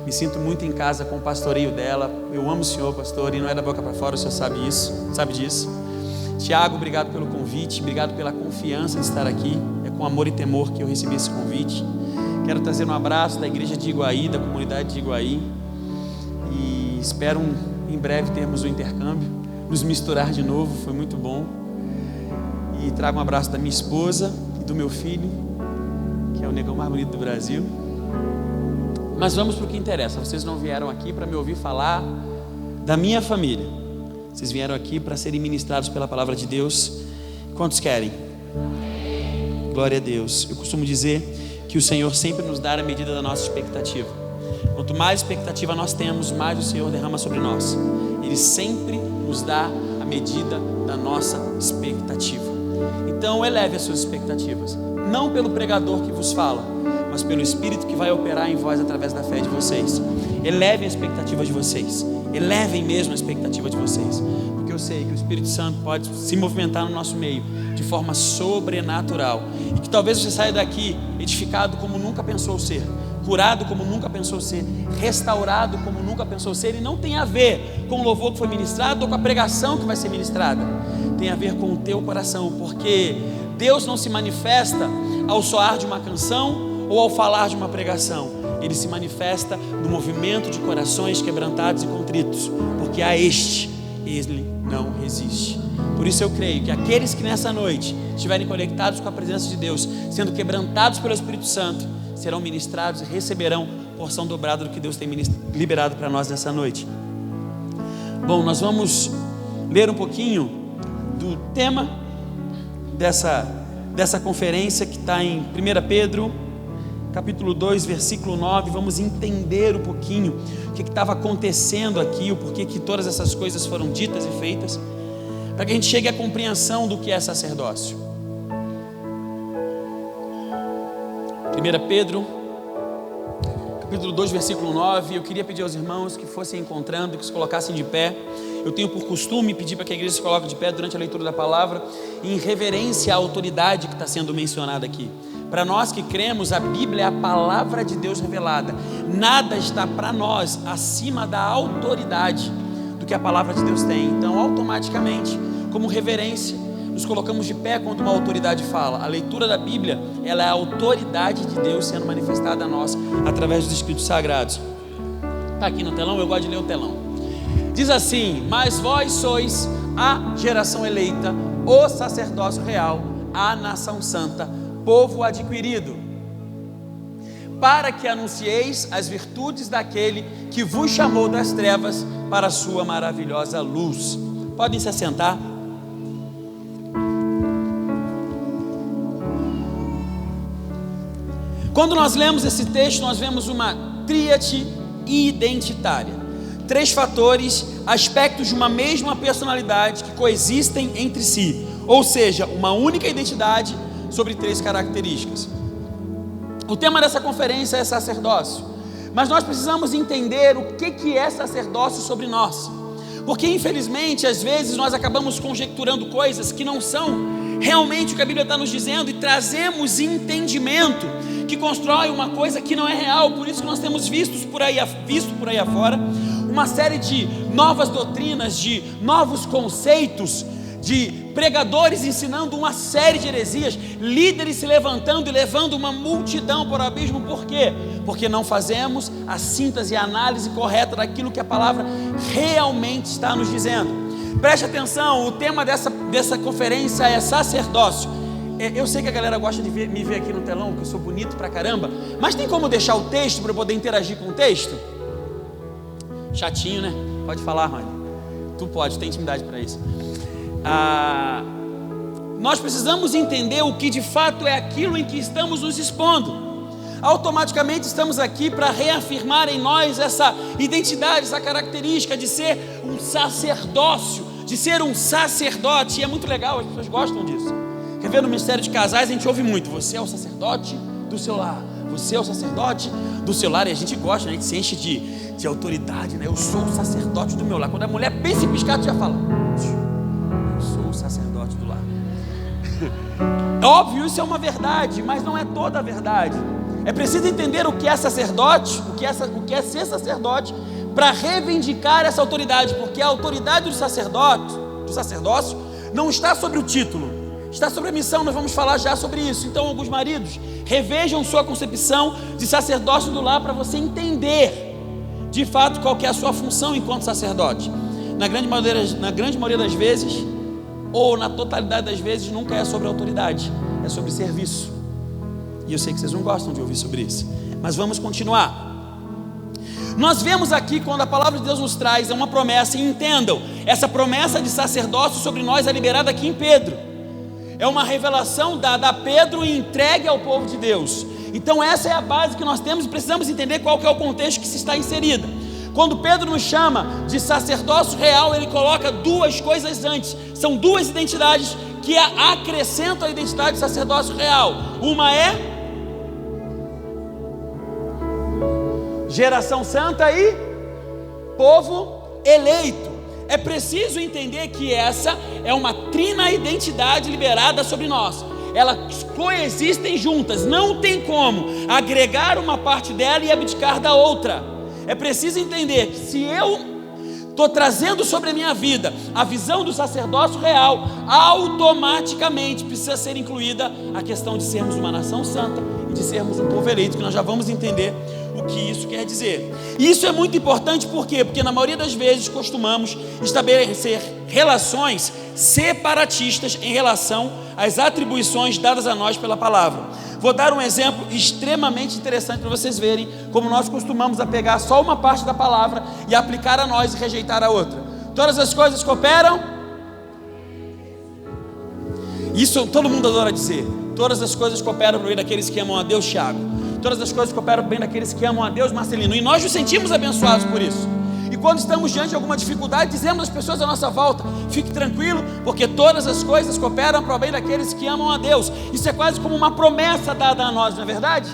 Speaker 4: Me sinto muito em casa com o pastoreio dela. Eu amo o Senhor, pastor, e não é da boca para fora, o Senhor sabe disso. Tiago, obrigado pelo convite, obrigado pela confiança de estar aqui. É com amor e temor que eu recebi esse convite. Quero trazer um abraço da igreja de Iguaí, da comunidade de Iguaí. E espero em breve termos um intercâmbio, nos misturar de novo, foi muito bom. E trago um abraço da minha esposa e do meu filho, que é o negão mais bonito do Brasil. Mas vamos para o que interessa. Vocês não vieram aqui para me ouvir falar da minha família. Vocês vieram aqui para serem ministrados pela palavra de Deus. Quantos querem? Glória a Deus. Eu costumo dizer que o Senhor sempre nos dá a medida da nossa expectativa. Quanto mais expectativa nós temos, mais o Senhor derrama sobre nós. Ele sempre nos dá a medida da nossa expectativa. Então eleve as suas expectativas, não pelo pregador que vos fala, mas pelo Espírito que vai operar em vós através da fé de vocês. Elevem a expectativa de vocês, elevem mesmo a expectativa de vocês, porque eu sei que o Espírito Santo pode se movimentar no nosso meio de forma sobrenatural, e que talvez você saia daqui edificado como nunca pensou ser, curado como nunca pensou ser, restaurado como nunca pensou ser. E não tem a ver com o louvor que foi ministrado ou com a pregação que vai ser ministrada, tem a ver com o teu coração, porque Deus não se manifesta ao soar de uma canção ou ao falar de uma pregação. Ele se manifesta no movimento de corações quebrantados e contritos, porque a este ele não resiste. Por isso eu creio que aqueles que nessa noite estiverem conectados com a presença de Deus, sendo quebrantados pelo Espírito Santo, serão ministrados e receberão porção dobrada do que Deus tem liberado para nós nessa noite. Bom, nós vamos ler um pouquinho do tema dessa conferência, que está em 1 Pedro capítulo 2, versículo 9. Vamos entender um pouquinho o que estava acontecendo aqui, o porquê que todas essas coisas foram ditas e feitas, para que a gente chegue à compreensão do que é sacerdócio. 1 Pedro capítulo 2, versículo 9. Eu queria pedir aos irmãos que fossem encontrando, que se colocassem de pé. Eu tenho por costume pedir para que a igreja se coloque de pé durante a leitura da palavra, em reverência à autoridade que está sendo mencionada aqui. Para nós que cremos, a Bíblia é a palavra de Deus revelada. Nada está para nós acima da autoridade do que a palavra de Deus tem. Então, automaticamente, como reverência, nos colocamos de pé quando uma autoridade fala. A leitura da Bíblia, ela é a autoridade de Deus sendo manifestada a nós através dos Escritos Sagrados. Está aqui no telão, eu gosto de ler o telão. Diz assim: mas vós sois a geração eleita, o sacerdócio real, a nação santa, povo adquirido, para que anuncieis as virtudes daquele que vos chamou das trevas para a sua maravilhosa luz. Podem se assentar. Quando nós lemos esse texto, nós vemos uma tríade identitária. 3 fatores, aspectos de uma mesma personalidade que coexistem entre si, ou seja, uma única identidade sobre 3 características. O tema dessa conferência é sacerdócio, mas nós precisamos entender o que é sacerdócio sobre nós, porque infelizmente às vezes nós acabamos conjecturando coisas que não são realmente o que a Bíblia está nos dizendo, e trazemos entendimento que constrói uma coisa que não é real. Por isso que nós temos visto por aí afora uma série de novas doutrinas, de novos conceitos, de pregadores ensinando uma série de heresias, líderes se levantando e levando uma multidão para o abismo. Por quê? Porque não fazemos a síntese e a análise correta daquilo que a palavra realmente está nos dizendo. Preste atenção, o tema dessa conferência é sacerdócio. Eu sei que a galera gosta de me ver aqui no telão, que eu sou bonito pra caramba, mas tem como deixar o texto para eu poder interagir com o texto? chatinho, né? Pode falar, Rony. Tu pode, tem intimidade para isso. Nós precisamos entender o que de fato é aquilo em que estamos nos expondo. Automaticamente estamos aqui para reafirmar em nós essa identidade, essa característica de ser um sacerdócio, de ser um sacerdote. E é muito legal, as pessoas gostam disso. Quer ver, no Ministério de Casais a gente ouve muito: você é o sacerdote do seu lar, você é o sacerdote do seu lar. E a gente gosta, a gente se enche de autoridade, né? Eu sou o sacerdote do meu lar. Quando a mulher pensa em piscar, tu já fala: eu sou o sacerdote do lar. É óbvio, isso é uma verdade, mas não é toda a verdade. É preciso entender o que é sacerdote, o que é ser sacerdote, para reivindicar essa autoridade, porque a autoridade do sacerdócio, não está sobre o título, está sobre a missão. Nós vamos falar já sobre isso. Então, alguns maridos, revejam sua concepção de sacerdócio do lar, para você entender de fato qual que é a sua função enquanto sacerdote. Na grande maioria das vezes, ou na totalidade das vezes, nunca é sobre autoridade, é sobre serviço. E eu sei que vocês não gostam de ouvir sobre isso, mas vamos continuar. Nós vemos aqui, quando a palavra de Deus nos traz uma promessa, e entendam, essa promessa de sacerdócio sobre nós é liberada aqui em Pedro. É uma revelação dada a Pedro e entregue ao povo de Deus. Então essa é a base que nós temos e precisamos entender qual que é o contexto que se está inserida. Quando Pedro nos chama de sacerdócio real, ele coloca duas coisas antes. São duas identidades que acrescentam a identidade de sacerdócio real. Uma é geração santa e povo eleito. É preciso entender que essa é uma trina identidade liberada sobre nós. Elas coexistem juntas, não tem como agregar uma parte dela e abdicar da outra. É preciso entender que se eu estou trazendo sobre a minha vida a visão do sacerdócio real, automaticamente precisa ser incluída a questão de sermos uma nação santa e de sermos um povo eleito, que nós já vamos entender o que isso quer dizer. E isso é muito importante, por quê? Porque na maioria das vezes costumamos estabelecer relações separatistas em relação às atribuições dadas a nós pela palavra. Vou dar um exemplo extremamente interessante para vocês verem como nós costumamos a pegar só uma parte da palavra e aplicar a nós e rejeitar a outra. Todas as coisas cooperam. Isso todo mundo adora dizer. Todas as coisas cooperam para o bem daqueles que amam a Deus, Tiago. Todas as coisas cooperam para o bem daqueles que amam a Deus, Marcelino. E nós nos sentimos abençoados por isso. E quando estamos diante de alguma dificuldade, dizemos às pessoas à nossa volta: fique tranquilo, porque todas as coisas cooperam para o bem daqueles que amam a Deus. Isso é quase como uma promessa dada a nós, não é verdade?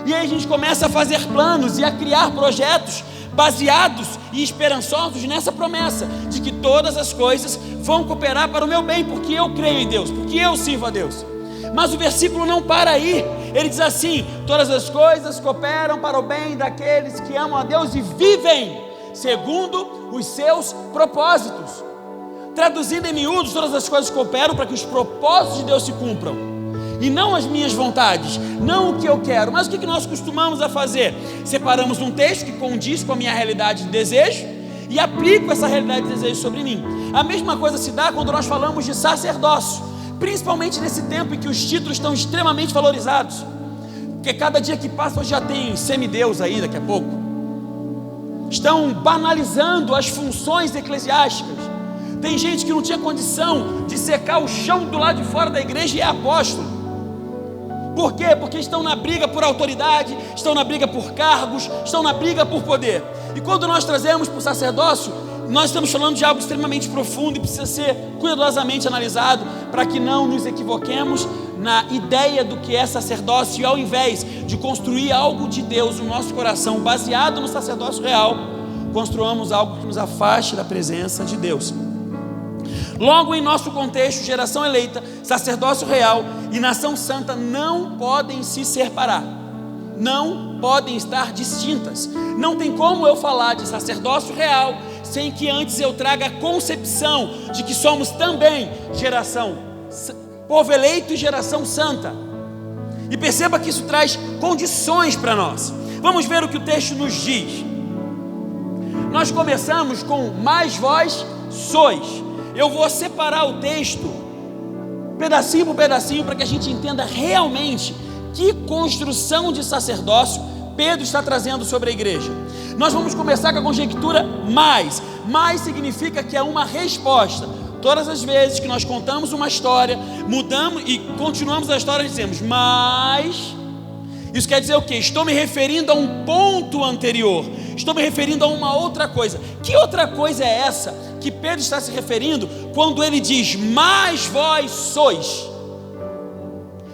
Speaker 4: E aí a gente começa a fazer planos e a criar projetos baseados e esperançosos nessa promessa de que todas as coisas vão cooperar para o meu bem, porque eu creio em Deus, porque eu sirvo a Deus. Mas o versículo não para aí. Ele diz assim: todas as coisas cooperam para o bem daqueles que amam a Deus e vivem segundo os seus propósitos. Traduzindo em miúdos, todas as coisas cooperam para que os propósitos de Deus se cumpram, e não as minhas vontades, não o que eu quero. Mas o que nós costumamos a fazer? Separamos um texto que condiz com a minha realidade de desejo e aplico essa realidade de desejo sobre mim. A mesma coisa se dá quando nós falamos de sacerdócio, principalmente nesse tempo em que os títulos estão extremamente valorizados, porque cada dia que passa hoje já tem semideus aí, daqui a pouco estão banalizando as funções eclesiásticas. Tem gente que não tinha condição de secar o chão do lado de fora da igreja e é apóstolo. Por quê? Porque estão na briga por autoridade, estão na briga por cargos, estão na briga por poder. E quando nós trazemos para o sacerdócio, nós estamos falando de algo extremamente profundo e precisa ser cuidadosamente analisado para que não nos equivoquemos na ideia do que é sacerdócio, e ao invés de construir algo de Deus no nosso coração baseado no sacerdócio real, construamos algo que nos afaste da presença de Deus. Logo, em nosso contexto, geração eleita, sacerdócio real e nação santa não podem se separar, não podem estar distintas. Não tem como eu falar de sacerdócio real sem que antes eu traga a concepção de que somos também povo eleito e geração santa. E perceba que isso traz condições para nós. Vamos ver o que o texto nos diz. Nós começamos com mais vós sois. Eu vou separar o texto pedacinho por pedacinho para que a gente entenda realmente que construção de sacerdócio Pedro está trazendo sobre a igreja. Nós vamos começar com a conjectura mais. Mais significa que é uma resposta. Todas as vezes que nós contamos uma história, mudamos e continuamos a história, dizemos, mas... Isso quer dizer o quê? Estou me referindo a um ponto anterior. Estou me referindo a uma outra coisa. Que outra coisa é essa que Pedro está se referindo quando ele diz, mas vós sois?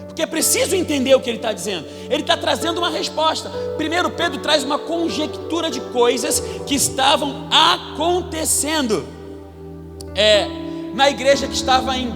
Speaker 4: Porque é preciso entender o que ele está dizendo. Ele está trazendo uma resposta. Primeiro, Pedro traz uma conjectura de coisas que estavam acontecendo na igreja que estava em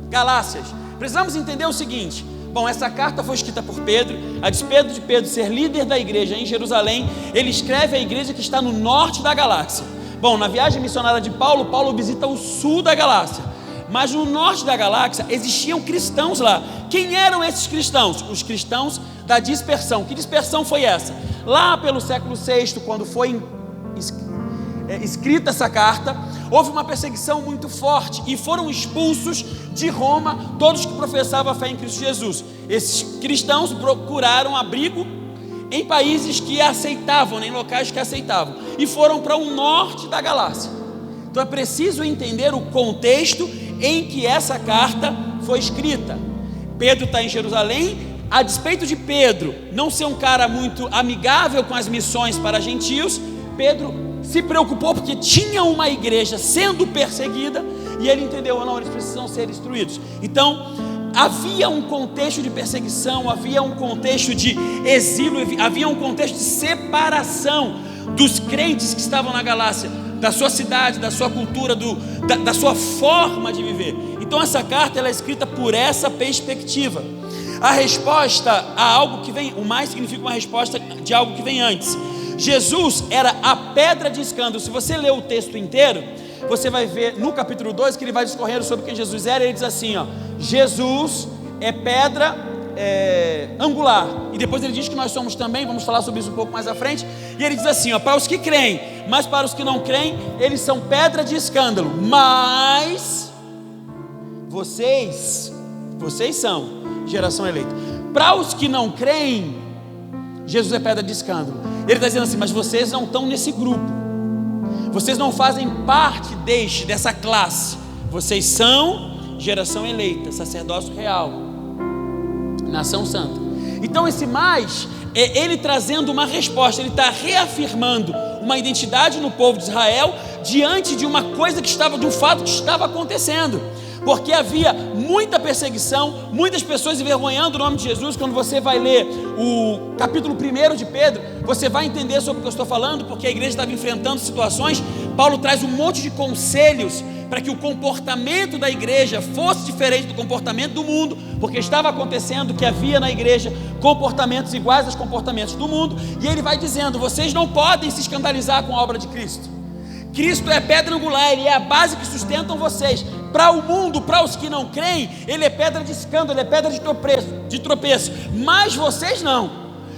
Speaker 4: Galácias. Precisamos entender o seguinte. Bom, essa carta foi escrita por Pedro. A despeito de Pedro ser líder da igreja em Jerusalém, ele escreve a igreja que está no norte da Galácia. Bom, na viagem missionária de Paulo, Paulo visita o sul da Galácia. Mas no norte da Galácia existiam cristãos lá. Quem eram esses cristãos? Os cristãos da dispersão. Que dispersão foi essa? Lá pelo século VI, quando foi escrita essa carta, houve uma perseguição muito forte e foram expulsos de Roma todos que professavam a fé em Cristo Jesus. Esses cristãos procuraram abrigo em países que aceitavam, em locais que aceitavam, e foram para o norte da Galácia. Então é preciso entender o contexto em que essa carta foi escrita. Pedro está em Jerusalém. A despeito de Pedro não ser um cara muito amigável com as missões para gentios, Pedro se preocupou porque tinha uma igreja sendo perseguida e ele entendeu, não, eles precisam ser instruídos. Então havia um contexto de perseguição, havia um contexto de exílio, havia um contexto de separação dos crentes que estavam na Galácia, da sua cidade, da sua cultura, da sua forma de viver. Então essa carta ela é escrita por essa perspectiva. A resposta a algo que vem, o mais significa uma resposta de algo que vem antes. Jesus era a pedra de escândalo. Se você ler o texto inteiro, você vai ver no capítulo 2 que ele vai discorrer sobre quem Jesus era. Ele diz assim, Jesus é pedra angular. E depois ele diz que nós somos também, vamos falar sobre isso um pouco mais à frente. E ele diz assim, para os que creem, mas para os que não creem, eles são pedra de escândalo. Mas vocês são geração eleita. Para os que não creem, Jesus é pedra de escândalo. Ele está dizendo assim, mas vocês não estão nesse grupo, vocês não fazem parte dessa classe, vocês são geração eleita, sacerdócio real, nação santa. Então esse mais é ele trazendo uma resposta, ele está reafirmando uma identidade no povo de Israel diante de uma coisa que estava, de um fato que estava acontecendo. Porque havia muita perseguição, muitas pessoas envergonhando o nome de Jesus. Quando você vai ler o capítulo 1 de Pedro, você vai entender sobre o que eu estou falando, porque a igreja estava enfrentando situações. Paulo traz um monte de conselhos para que o comportamento da igreja fosse diferente do comportamento do mundo, porque estava acontecendo que havia na igreja comportamentos iguais aos comportamentos do mundo, e ele vai dizendo, vocês não podem se escandalizar com a obra de Cristo. Cristo é pedra angular, ele é a base que sustentam vocês. Para o mundo, para os que não creem, ele é pedra de escândalo, ele é pedra de tropeço. Mas vocês não.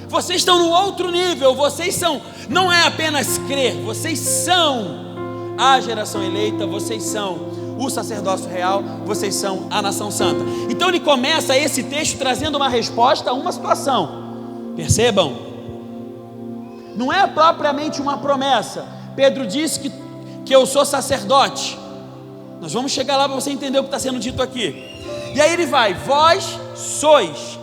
Speaker 4: Vocês estão no outro nível. Vocês são, não é apenas crer, vocês são a geração eleita, vocês são o sacerdócio real, vocês são a nação santa. Então ele começa esse texto trazendo uma resposta a uma situação. Percebam? Não é propriamente uma promessa. Pedro disse que eu sou sacerdote. Nós vamos chegar lá para você entender o que está sendo dito aqui. E aí ele vai, vós sois.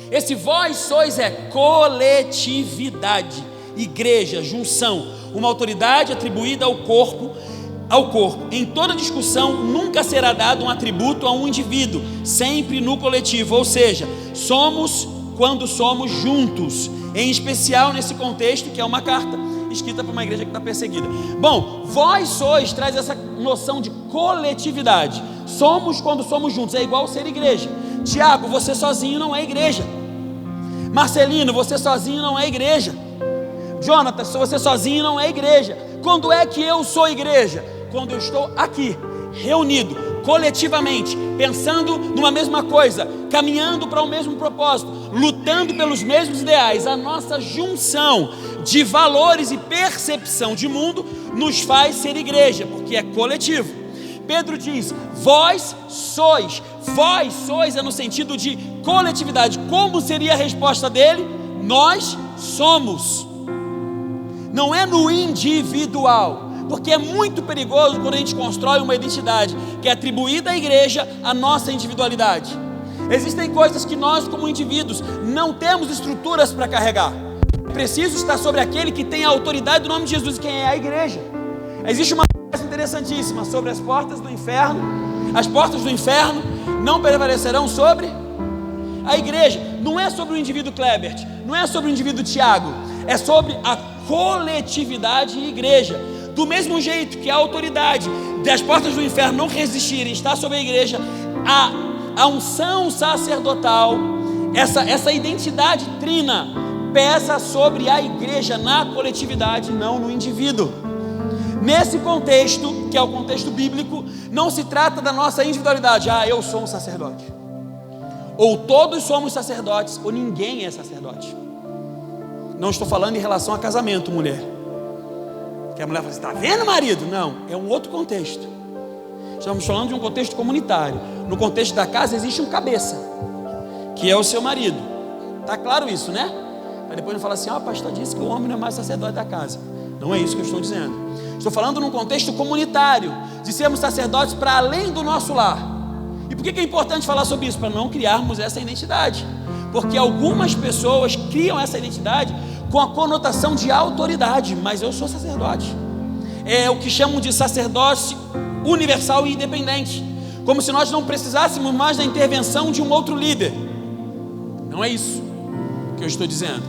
Speaker 4: Esse vós sois é coletividade, igreja, junção, uma autoridade atribuída ao corpo. Em toda discussão nunca será dado um atributo a um indivíduo, sempre no coletivo, ou seja, somos quando somos juntos, em especial nesse contexto que é uma carta escrita para uma igreja que está perseguida. Bom, vós sois traz essa noção de coletividade. Somos quando somos juntos, é igual ser igreja. Tiago, você sozinho não é igreja. Marcelino, você sozinho não é igreja. Jonathan, você sozinho não é igreja. Quando é que eu sou igreja? Quando eu estou aqui, reunido, coletivamente, pensando numa mesma coisa, caminhando para o mesmo propósito, lutando pelos mesmos ideais. A nossa junção de valores e percepção de mundo nos faz ser igreja, porque é coletivo. Pedro diz, vós sois é no sentido de coletividade. Como seria a resposta dele? Nós somos. não é no individual, porque é muito perigoso quando a gente constrói uma identidade que é atribuída à igreja à nossa individualidade. Existem coisas que nós, como indivíduos, não temos estruturas para carregar. É preciso estar sobre aquele que tem a autoridade do nome de Jesus, e quem é a igreja. Existe uma coisa interessantíssima sobre as portas do inferno. As portas do inferno não prevalecerão sobre a igreja. Não é sobre o indivíduo Klebert, não é sobre o indivíduo Tiago, é sobre a coletividade e igreja. Do mesmo jeito que a autoridade das portas do inferno não resistirem está sobre a igreja, a unção sacerdotal, essa identidade trina, pesa sobre a igreja na coletividade, não no indivíduo. Nesse contexto, que é o contexto bíblico, não se trata da nossa individualidade. Eu sou um sacerdote. Ou todos somos sacerdotes, ou ninguém é sacerdote. Não estou falando em relação a casamento, mulher. Que a mulher fala, você está vendo, marido? Não, é um outro contexto. Estamos falando de um contexto comunitário. No contexto da casa existe um cabeça, que é o seu marido. Está claro isso, né? Aí depois não fala assim, o pastor disse que o homem não é mais sacerdote da casa. Não é isso que eu estou dizendo. Estou falando num contexto comunitário, de sermos sacerdotes para além do nosso lar. E por que é importante falar sobre isso? Para não criarmos essa identidade. Porque algumas pessoas criam essa identidade com a conotação de autoridade, mas eu sou sacerdote. É o que chamam de sacerdócio universal e independente, como se nós não precisássemos mais da intervenção de um outro líder. Não é isso que eu estou dizendo.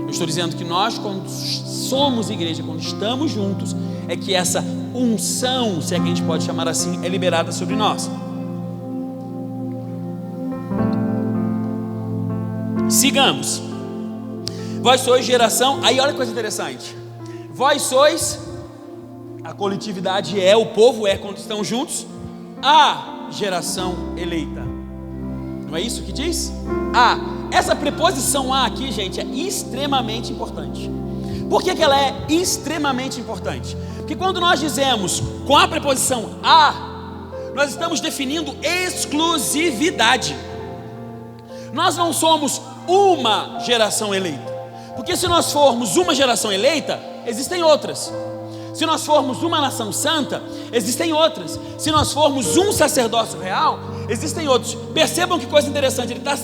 Speaker 4: Eu estou dizendo que nós, quando somos igreja, quando estamos juntos, é que essa unção, se é que a gente pode chamar assim, é liberada sobre nós. Sigamos. Vós sois geração, aí olha que coisa interessante. Vós sois, a coletividade é, o povo é quando estão juntos, a geração eleita. Não é isso que diz? Essa preposição a aqui, gente, é extremamente importante. Por que ela é extremamente importante? Porque quando nós dizemos com a preposição a, nós estamos definindo exclusividade. Nós não somos uma geração eleita. Porque se nós formos uma geração eleita, existem outras. Se nós formos uma nação santa, existem outras. Se nós formos um sacerdócio real, existem outros. Percebam que coisa interessante, ele está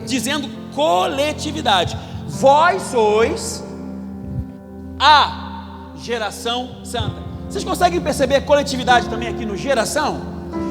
Speaker 4: dizendo coletividade. Vós sois a geração santa. Vocês conseguem perceber coletividade também aqui no geração?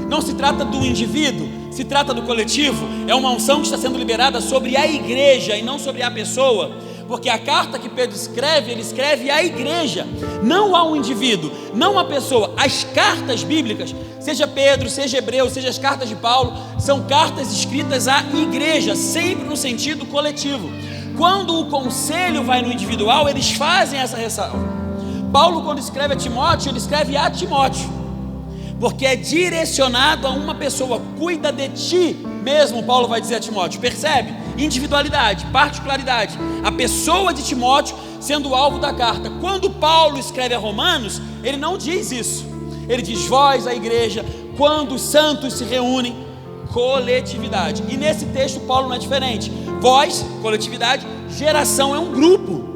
Speaker 4: Não se trata do indivíduo, se trata do coletivo. É uma unção que está sendo liberada sobre a igreja e não sobre a pessoa. Porque a carta que Pedro escreve, ele escreve à igreja, não ao indivíduo, não à pessoa. As cartas bíblicas, seja Pedro, seja Hebreus, seja as cartas de Paulo, são cartas escritas à igreja, sempre no sentido coletivo. Quando o conselho vai no individual, eles fazem essa ressalva. Paulo, quando escreve a Timóteo, ele escreve a Timóteo, porque é direcionado a uma pessoa. Cuida de ti mesmo, Paulo vai dizer a Timóteo. Percebe? Individualidade, particularidade. A pessoa de Timóteo sendo o alvo da carta. Quando Paulo escreve a Romanos, ele não diz isso. Ele diz vós, a igreja, quando os santos se reúnem, coletividade. E nesse texto Paulo não é diferente. Vós, coletividade, geração é um grupo,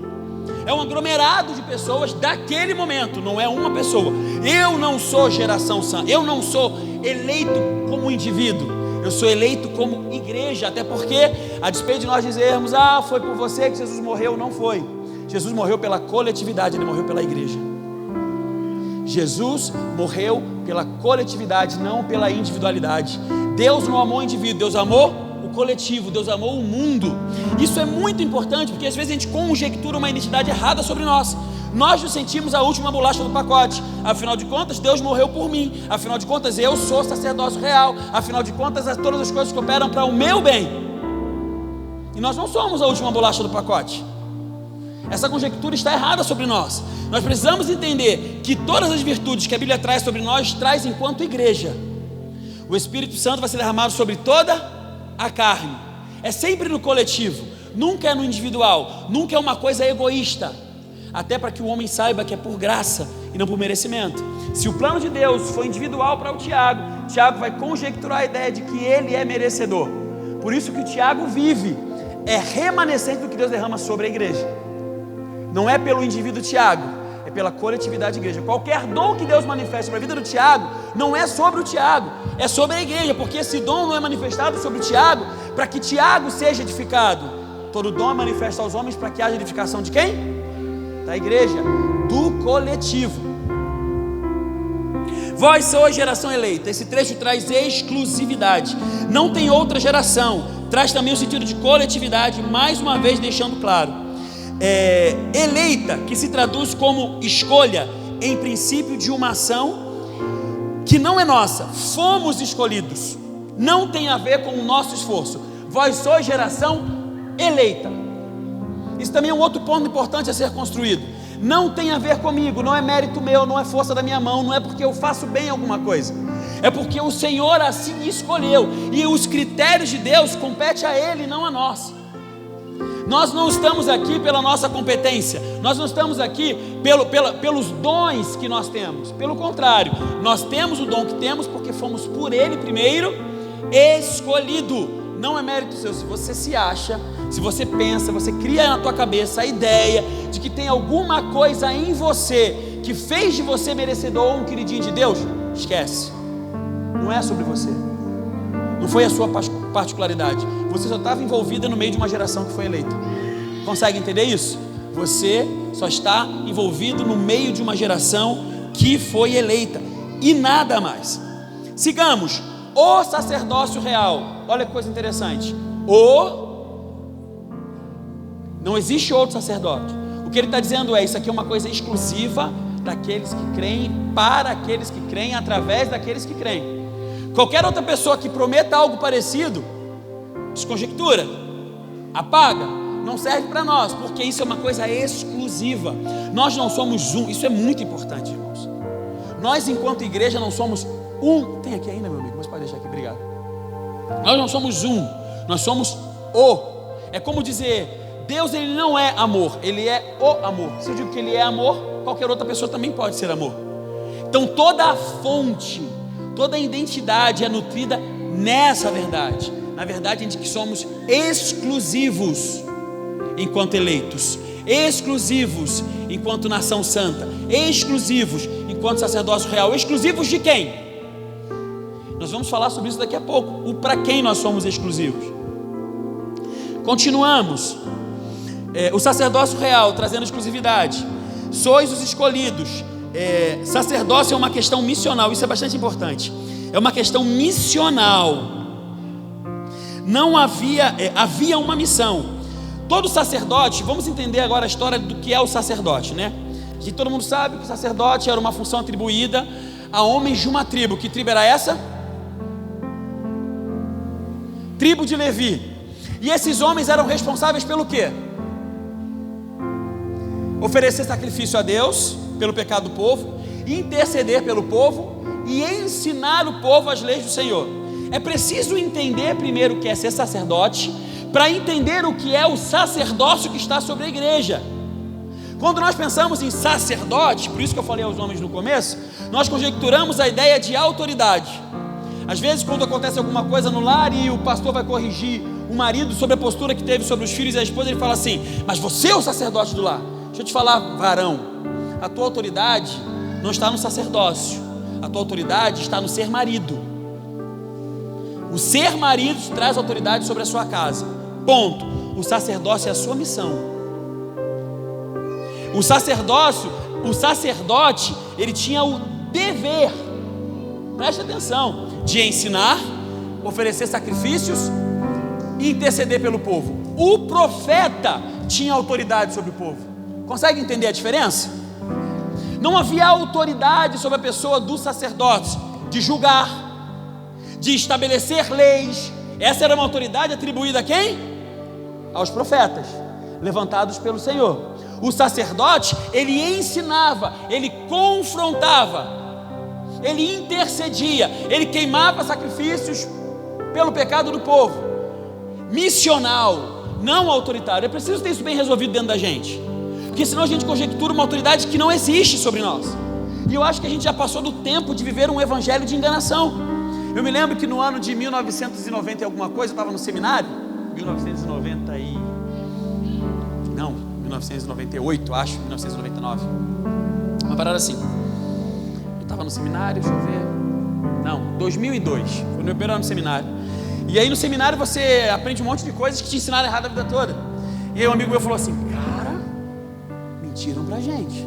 Speaker 4: é um aglomerado de pessoas daquele momento, não é uma pessoa. Eu não sou geração santa, eu não sou eleito como indivíduo, eu sou eleito como igreja. Até porque, a despeito de nós dizermos, foi por você que Jesus morreu, não foi. Jesus morreu pela coletividade, ele morreu pela igreja. Jesus morreu pela coletividade, não pela individualidade. Deus não amou o indivíduo, Deus amou o coletivo, Deus amou o mundo. Isso é muito importante, porque às vezes a gente conjectura uma identidade errada sobre nós. Nós nos sentimos a última bolacha do pacote. Afinal de contas, Deus morreu por mim. Afinal de contas, eu sou sacerdócio real. Afinal de contas, todas as coisas que operam para o meu bem. E nós não somos a última bolacha do pacote. Essa conjectura está errada sobre nós. Nós precisamos entender que todas as virtudes que a Bíblia traz sobre nós, traz enquanto igreja. O Espírito Santo vai ser derramado sobre toda a carne. É sempre no coletivo, nunca é no individual, nunca é uma coisa egoísta. Até para que o homem saiba que é por graça e não por merecimento. Se o plano de Deus foi individual para o Tiago, Tiago vai conjecturar a ideia de que ele é merecedor. Por isso que o Tiago vive, é remanescente do que Deus derrama sobre a igreja. Não é pelo indivíduo Tiago, é pela coletividade da igreja. Qualquer dom que Deus manifeste para a vida do Tiago, não é sobre o Tiago, é sobre a igreja, porque esse dom não é manifestado sobre o Tiago para que Tiago seja edificado. Todo dom é manifesto aos homens para que haja edificação de quem? Da igreja, do coletivo. Vós sois geração eleita. Esse trecho traz exclusividade. Não tem outra geração. Traz também o sentido de coletividade, mais uma vez deixando claro. Eleita, que se traduz como escolha, em princípio de uma ação que não é nossa. Fomos escolhidos. Não tem a ver com o nosso esforço. Vós sois geração eleita. Isso também é um outro ponto importante a ser construído. Não tem a ver comigo, não é mérito meu, não é força da minha mão, não é porque eu faço bem alguma coisa, é porque o Senhor assim escolheu, e os critérios de Deus competem a Ele, não a nós. Nós não estamos aqui pela nossa competência, nós não estamos aqui pelos dons que nós temos, pelo contrário, nós temos o dom que temos porque fomos por Ele primeiro escolhido. Não é mérito seu. Se você se acha, se você pensa, você cria na tua cabeça a ideia de que tem alguma coisa em você que fez de você merecedor ou um queridinho de Deus, esquece. Não é sobre você, não foi a sua particularidade. Você só estava envolvida no meio de uma geração que foi eleita. Consegue entender isso? Você só está envolvido no meio de uma geração que foi eleita e nada mais. Sigamos. O sacerdócio real. Olha que coisa interessante. Não existe outro sacerdote. O que ele está dizendo é: isso aqui é uma coisa exclusiva daqueles que creem, para aqueles que creem, através daqueles que creem. Qualquer outra pessoa que prometa algo parecido, desconjectura, apaga, não serve para nós, porque isso é uma coisa exclusiva. Nós não somos um. Isso é muito importante, irmãos. Nós, enquanto igreja, não somos um. Tem aqui ainda, meu amigo, mas pode deixar aqui, obrigado. Nós não somos um, nós somos o. É como dizer, Deus, ele não é amor, ele é o amor. Se eu digo que ele é amor, qualquer outra pessoa também pode ser amor. Então toda a fonte, toda a identidade é nutrida nessa verdade. Na verdade, de que somos exclusivos enquanto eleitos, exclusivos enquanto nação santa, exclusivos enquanto sacerdócio real. Exclusivos de quem? Nós vamos falar sobre isso daqui a pouco. O para quem nós somos exclusivos. Continuamos. O sacerdócio real, trazendo exclusividade. Sois os escolhidos. Sacerdócio é uma questão missional. Isso é bastante importante. É uma questão missional. Não havia uma missão. Todo sacerdote, vamos entender agora a história do que é o sacerdote, né? Que todo mundo sabe que o sacerdote era uma função atribuída a homens de uma tribo. Que tribo era essa? Tribo de Levi. E esses homens eram responsáveis pelo quê? Oferecer sacrifício a Deus pelo pecado do povo, interceder pelo povo e ensinar o povo as leis do Senhor. É preciso entender primeiro o que é ser sacerdote, para entender o que é o sacerdócio que está sobre a igreja. Quando nós pensamos em sacerdote, por isso que eu falei aos homens no começo, nós conjecturamos a ideia de autoridade. Às vezes, quando acontece alguma coisa no lar e o pastor vai corrigir o marido sobre a postura que teve sobre os filhos e a esposa, ele fala assim: mas você é o sacerdote do lar. Deixa eu te falar, varão, a tua autoridade não está no sacerdócio, a tua autoridade está no ser marido. O ser marido traz autoridade sobre a sua casa, ponto. O sacerdócio é a sua missão. O sacerdote, ele tinha o dever, preste atenção, de ensinar, oferecer sacrifícios e interceder pelo povo. O profeta tinha autoridade sobre o povo. Consegue entender a diferença? Não havia autoridade sobre a pessoa do sacerdote de julgar, de estabelecer leis. Essa era uma autoridade atribuída a quem? Aos profetas, levantados pelo Senhor. O sacerdote, ele ensinava, ele confrontava, ele intercedia, ele queimava sacrifícios pelo pecado do povo. Missional, não autoritário. É preciso ter isso bem resolvido dentro da gente, porque senão a gente conjectura uma autoridade que não existe sobre nós. E eu acho que a gente já passou do tempo de viver um evangelho de enganação. Eu me lembro que no ano de 1990 e alguma coisa, eu estava no seminário, 1990 e... não, 1998, acho, 1999. Uma parada assim. Eu estava no seminário, deixa eu ver. Não, 2002. Foi no meu primeiro ano no seminário. E aí no seminário você aprende um monte de coisas que te ensinaram errado a vida toda. E aí um amigo meu falou assim: cara, mentiram pra gente.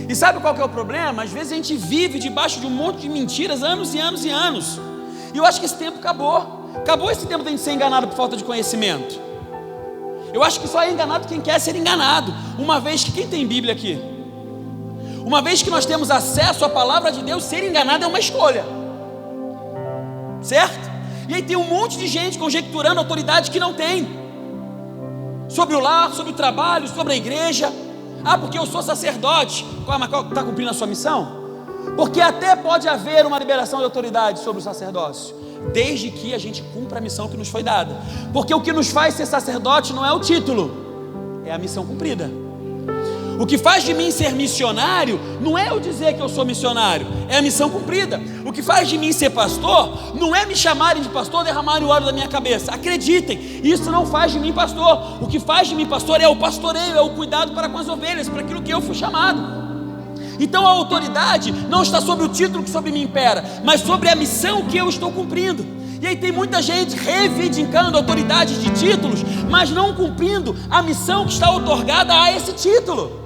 Speaker 4: E sabe qual que é o problema? Às vezes a gente vive debaixo de um monte de mentiras anos e anos e anos. E eu acho que esse tempo acabou. Acabou esse tempo de a gente ser enganado por falta de conhecimento. Eu acho que só é enganado quem quer ser enganado. Uma vez que, quem tem Bíblia aqui? Uma vez que nós temos acesso à palavra de Deus, ser enganado é uma escolha. Certo? E aí tem um monte de gente conjecturando autoridade que não tem. Sobre o lar, sobre o trabalho, sobre a igreja. Ah, porque eu sou sacerdote. Está cumprindo a sua missão? Porque até pode haver uma liberação de autoridade sobre o sacerdócio, desde que a gente cumpra a missão que nos foi dada. Porque o que nos faz ser sacerdote não é o título, é a missão cumprida. O que faz de mim ser missionário não é eu dizer que eu sou missionário, é a missão cumprida. O que faz de mim ser pastor não é me chamarem de pastor, derramarem o óleo da minha cabeça. Acreditem, isso não faz de mim pastor. O que faz de mim pastor é o pastoreio, é o cuidado para com as ovelhas, para aquilo que eu fui chamado. Então a autoridade não está sobre o título que sobre mim impera, mas sobre a missão que eu estou cumprindo. E aí tem muita gente reivindicando autoridade de títulos, mas não cumprindo a missão que está otorgada a esse título.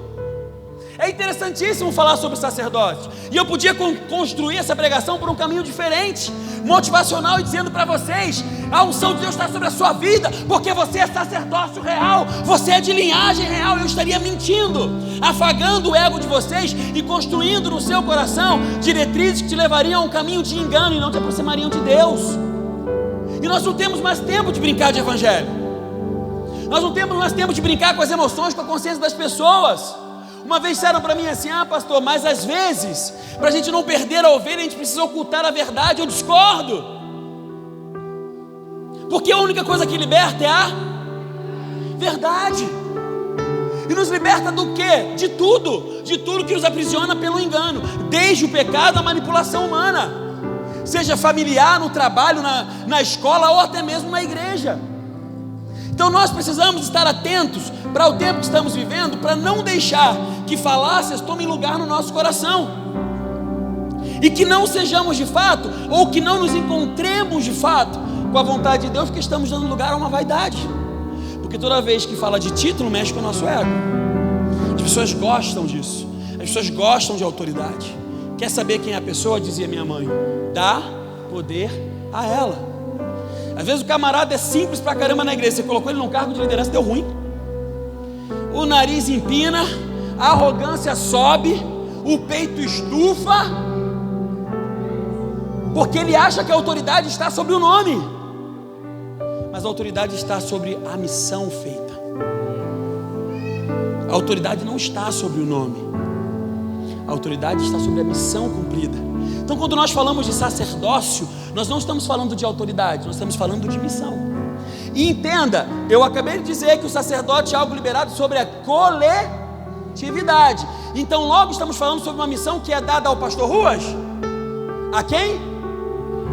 Speaker 4: É interessantíssimo falar sobre sacerdócio. E eu podia construir essa pregação por um caminho diferente, motivacional, e dizendo para vocês: a unção de Deus está sobre a sua vida, porque você é sacerdócio real, você é de linhagem real. Eu estaria mentindo, afagando o ego de vocês e construindo no seu coração diretrizes que te levariam a um caminho de engano e não te aproximariam de Deus. E nós não temos mais tempo de brincar de evangelho. Nós não temos mais tempo de brincar com as emoções, com a consciência das pessoas. Uma vez disseram para mim assim: ah, pastor, mas às vezes, para a gente não perder a ovelha, a gente precisa ocultar a verdade. Eu discordo, porque a única coisa que liberta é a verdade. E nos liberta do quê? De tudo que nos aprisiona pelo engano, desde o pecado à manipulação humana, seja familiar, no trabalho, na escola ou até mesmo na igreja. Então nós precisamos estar atentos para o tempo que estamos vivendo, para não deixar que falácias tomem lugar no nosso coração, e que não sejamos de fato, ou que não nos encontremos de fato com a vontade de Deus, porque estamos dando lugar a uma vaidade. Porque toda vez que fala de título, mexe com o nosso ego. As pessoas gostam disso, as pessoas gostam de autoridade. Quer saber quem é a pessoa? Dizia minha mãe: dá poder a ela. Às vezes o camarada é simples pra caramba na igreja, você colocou ele num cargo de liderança, deu ruim. O nariz empina, a arrogância sobe, o peito estufa, porque ele acha que a autoridade está sobre o nome, mas a autoridade está sobre a missão feita. A autoridade não está sobre o nome, a autoridade está sobre a missão cumprida. Então, quando nós falamos de sacerdócio, nós não estamos falando de autoridade, nós estamos falando de missão. E entenda, eu acabei de dizer que o sacerdote é algo liberado sobre a coletividade. Então logo estamos falando sobre uma missão que é dada ao pastor Ruas. A quem?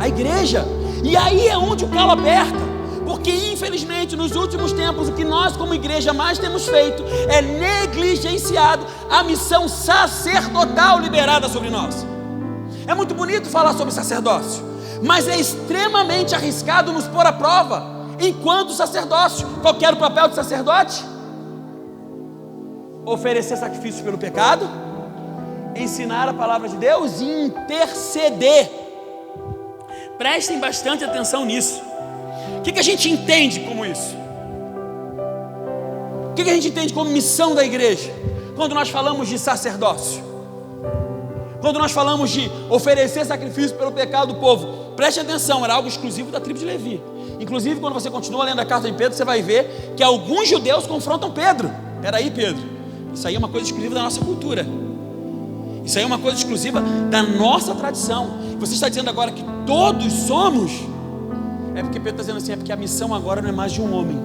Speaker 4: A igreja. E aí é onde o calo aperta, porque infelizmente nos últimos tempos o que nós como igreja mais temos feito é negligenciado a missão sacerdotal liberada sobre nós. É muito bonito falar sobre sacerdócio, mas é extremamente arriscado nos pôr à prova enquanto sacerdócio. Qual que era o papel do sacerdote? Oferecer sacrifícios pelo pecado, ensinar a palavra de Deus e interceder. Prestem bastante atenção nisso. O que a gente entende como isso? O que a gente entende como missão da igreja quando nós falamos de sacerdócio? Quando nós falamos de oferecer sacrifício pelo pecado do povo, preste atenção, era algo exclusivo da tribo de Levi. Inclusive, quando você continua lendo a carta de Pedro, você vai ver que alguns judeus confrontam Pedro. Peraí, Pedro, isso aí é uma coisa exclusiva da nossa cultura, isso aí é uma coisa exclusiva da nossa tradição. Você está dizendo agora que todos somos? É porque Pedro está dizendo assim: é porque a missão agora não é mais de um homem,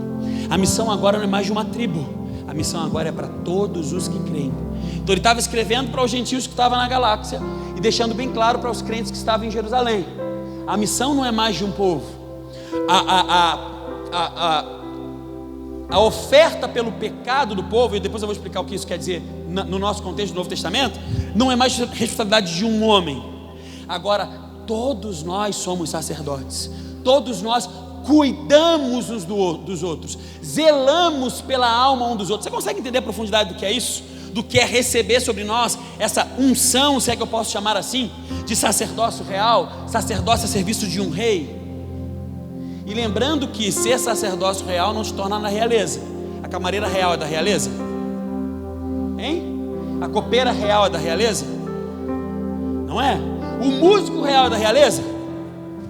Speaker 4: a missão agora não é mais de uma tribo, a missão agora é para todos os que creem. Então ele estava escrevendo para os gentios que estavam na galáxia e deixando bem claro para os crentes que estavam em Jerusalém: a missão não é mais de um povo, a oferta pelo pecado do povo, e depois eu vou explicar o que isso quer dizer no nosso contexto do Novo Testamento, não é mais responsabilidade de um homem. Agora, todos nós somos sacerdotes, todos nós cuidamos uns dos outros, zelamos pela alma um dos outros. Você consegue entender a profundidade do que é isso? Do que é receber sobre nós essa unção, se é que eu posso chamar assim, de sacerdócio real, sacerdócio a serviço de um rei. E lembrando que ser sacerdócio real não te torna na realeza. A camareira real é da realeza? Hein? A copeira real é da realeza? Não é? O músico real é da realeza?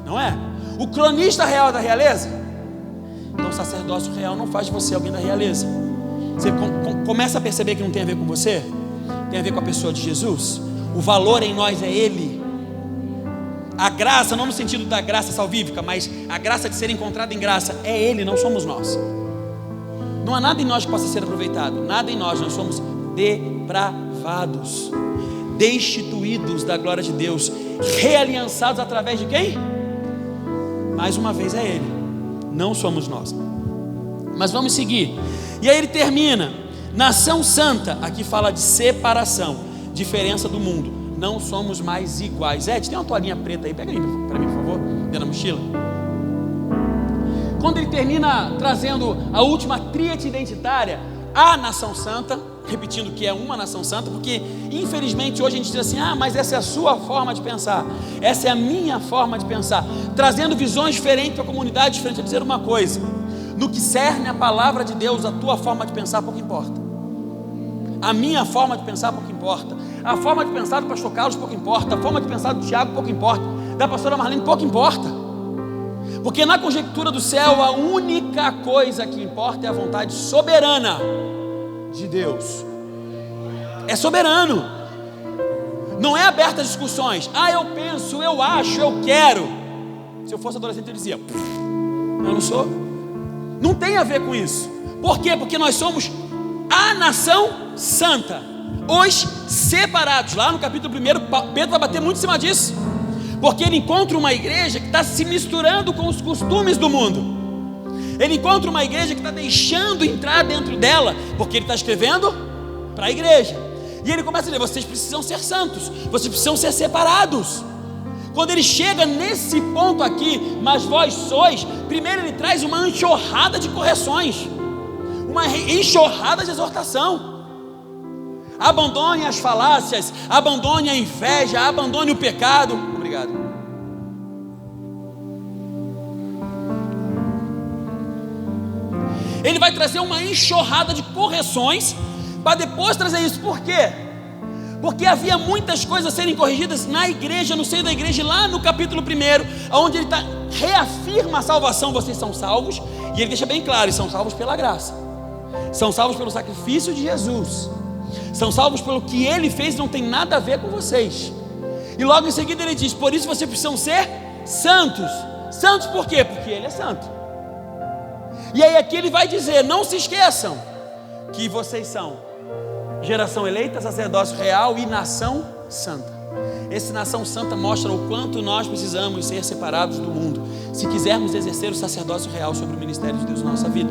Speaker 4: Não é? O cronista real é da realeza? Então o sacerdócio real não faz de você alguém da realeza. Você começa a perceber que não tem a ver com você, tem a ver com a pessoa de Jesus. O valor em nós é Ele. A graça, não no sentido da graça salvífica, mas a graça de ser encontrada em graça é Ele, não somos nós. Não há nada em nós que possa ser aproveitado, nada em nós somos depravados, destituídos da glória de Deus, realiançados através de quem? Mais uma vez é Ele, não somos nós. Mas vamos seguir. E aí ele termina: nação santa, aqui fala de separação, diferença do mundo. Não somos mais iguais. Ed, tem uma toalhinha preta aí, pega aí para mim, por favor, dentro da mochila. Quando ele termina trazendo a última tríade identitária, a nação santa, repetindo que é uma nação santa, porque infelizmente hoje a gente diz assim: ah, mas essa é a sua forma de pensar, essa é a minha forma de pensar, trazendo visões diferentes para a comunidade diferente. A dizer uma coisa: no que cerne a palavra de Deus, a tua forma de pensar pouco importa, a minha forma de pensar pouco importa, a forma de pensar do pastor Carlos pouco importa, a forma de pensar do Tiago pouco importa, da pastora Marlene pouco importa, porque na conjectura do céu a única coisa que importa é a vontade soberana de Deus. É soberano, não é aberta a discussões. Ah, eu penso, eu acho, eu quero. Se eu fosse adolescente eu dizia: eu não sou. Não tem a ver com isso. Por quê? Porque nós somos a nação santa, os separados. Lá no capítulo 1, Pedro vai bater muito em cima disso, porque ele encontra uma igreja que está se misturando com os costumes do mundo. Ele encontra uma igreja que está deixando entrar dentro dela, porque ele está escrevendo para a igreja. E ele começa a dizer: vocês precisam ser santos, vocês precisam ser separados. Quando ele chega nesse ponto aqui, mas vós sois, primeiro ele traz uma enxurrada de correções, uma enxurrada de exortação. Abandone as falácias, abandone a inveja, abandone o pecado. Obrigado. Ele vai trazer uma enxurrada de correções, para depois trazer isso. Por quê? Porque havia muitas coisas a serem corrigidas na igreja, no seio da igreja, lá no capítulo 1, onde ele reafirma a salvação. Vocês são salvos, e ele deixa bem claro: eles são salvos pela graça, são salvos pelo sacrifício de Jesus, são salvos pelo que ele fez, não tem nada a ver com vocês. E logo em seguida ele diz: por isso vocês precisam ser santos. Santos por quê? Porque ele é santo. E aí aqui ele vai dizer: não se esqueçam que vocês são geração eleita, sacerdócio real e nação santa. Esse nação santa mostra o quanto nós precisamos ser separados do mundo, se quisermos exercer o sacerdócio real sobre o ministério de Deus na nossa vida.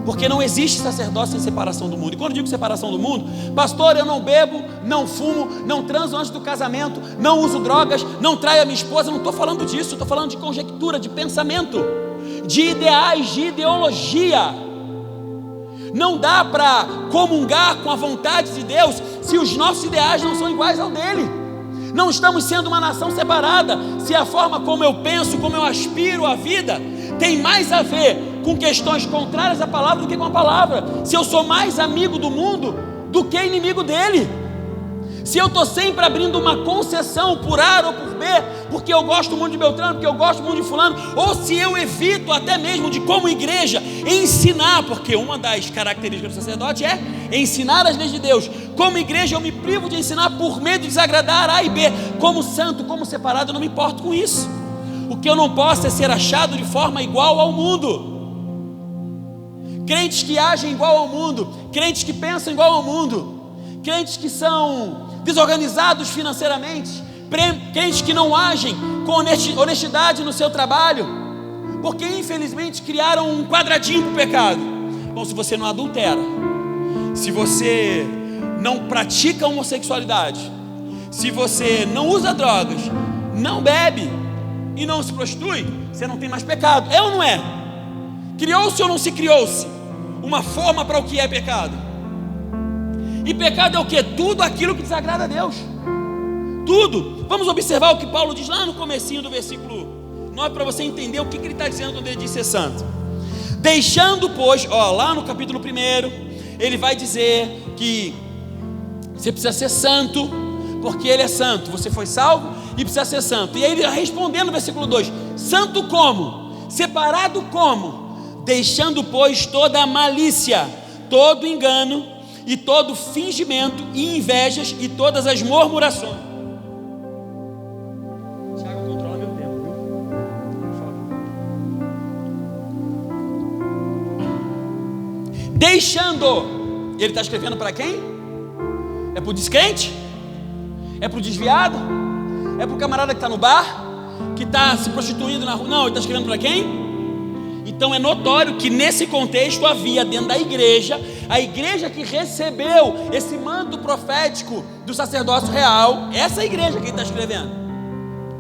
Speaker 4: Porque não existe sacerdócio sem separação do mundo. E quando eu digo separação do mundo: pastor, eu não bebo, não fumo, não transo antes do casamento, não uso drogas, não traio a minha esposa. Não estou falando disso, estou falando de conjectura, de pensamento, de ideais, de ideologia. Não dá para comungar com a vontade de Deus se os nossos ideais não são iguais ao dele. Não estamos sendo uma nação separada se a forma como eu penso, como eu aspiro a vida, tem mais a ver com questões contrárias à palavra do que com a palavra. Se eu sou mais amigo do mundo do que inimigo dele, se eu estou sempre abrindo uma concessão por A ou por B, porque eu gosto muito de Beltrano, porque eu gosto muito de fulano, ou se eu evito até mesmo de, como igreja, ensinar, porque uma das características do sacerdote é ensinar as leis de Deus. Como igreja eu me privo de ensinar por medo de desagradar A e B. Como santo, como separado, eu não me importo com isso. O que eu não posso é ser achado de forma igual ao mundo. Crentes que agem igual ao mundo, crentes que pensam igual ao mundo, crentes que são desorganizados financeiramente, crentes que não agem com honestidade no seu trabalho, porque infelizmente criaram um quadradinho para o pecado. Bom, se você não adultera, se você não pratica homossexualidade, se você não usa drogas, não bebe e não se prostitui, você não tem mais pecado. É ou não é? Criou-se ou não se criou-se uma forma para o que é pecado? E pecado é o que? Tudo aquilo que desagrada a Deus. Tudo. Vamos observar o que Paulo diz lá no comecinho do versículo 9, para você entender o que ele está dizendo quando ele diz ser santo. Deixando, pois, lá no capítulo 1, ele vai dizer que você precisa ser santo, porque ele é santo. Você foi salvo e precisa ser santo. E aí ele respondendo no versículo 2: santo como? Separado como? Deixando, pois, toda a malícia, todo engano e todo fingimento e invejas e todas as murmurações. Tiago, controla meu tempo, viu? Por favor. Deixando. Ele está escrevendo para quem? É para o descrente? É para o desviado? É para o camarada que está no bar? Que está se prostituindo na rua? Não, ele está escrevendo para quem? Então é notório que nesse contexto havia dentro da igreja, a igreja que recebeu esse manto profético do sacerdócio real, essa igreja que ele está escrevendo.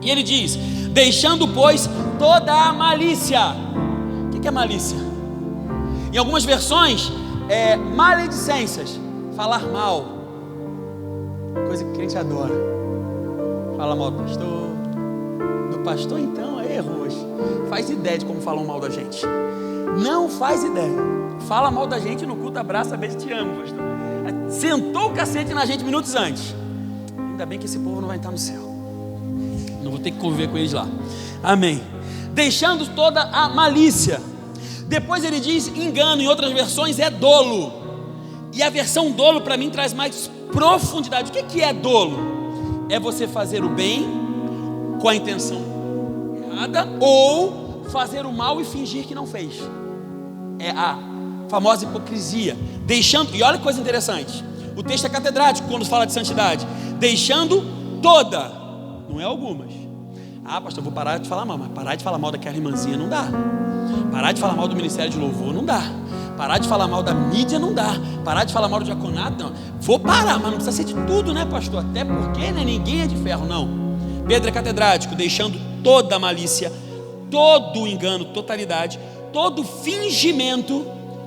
Speaker 4: E ele diz: deixando, pois, toda a malícia. O que é malícia? Em algumas versões é maledicências, falar mal, coisa que o crente adora. Fala mal do pastor. Do pastor, então, é erro hoje. Faz ideia de como falam mal da gente. Não faz ideia. Fala mal da gente no culto, abraça, beijo, te amo, pastor. Sentou o cacete na gente minutos antes. Ainda bem que esse povo não vai entrar no céu. Não vou ter que conviver com eles lá. Amém. Deixando toda a malícia. Depois ele diz engano, em outras versões é dolo. E a versão dolo para mim traz mais profundidade. O que é dolo? É você fazer o bem com a intenção errada ou fazer o mal e fingir que não fez. É a famosa hipocrisia. Deixando, e olha que coisa interessante, o texto é catedrático quando fala de santidade. Deixando toda, não é algumas. Ah, pastor, vou parar de falar mal, mas parar de falar mal daquela irmãzinha não dá. Parar de falar mal do ministério de louvor não dá. Parar de falar mal da mídia não dá. Parar de falar mal do diaconato não. Vou parar, mas não precisa ser de tudo, né, pastor? Até porque, né, ninguém é de ferro, não. Pedro é catedrático, deixando toda a malícia, todo o engano, totalidade, todo fingimento,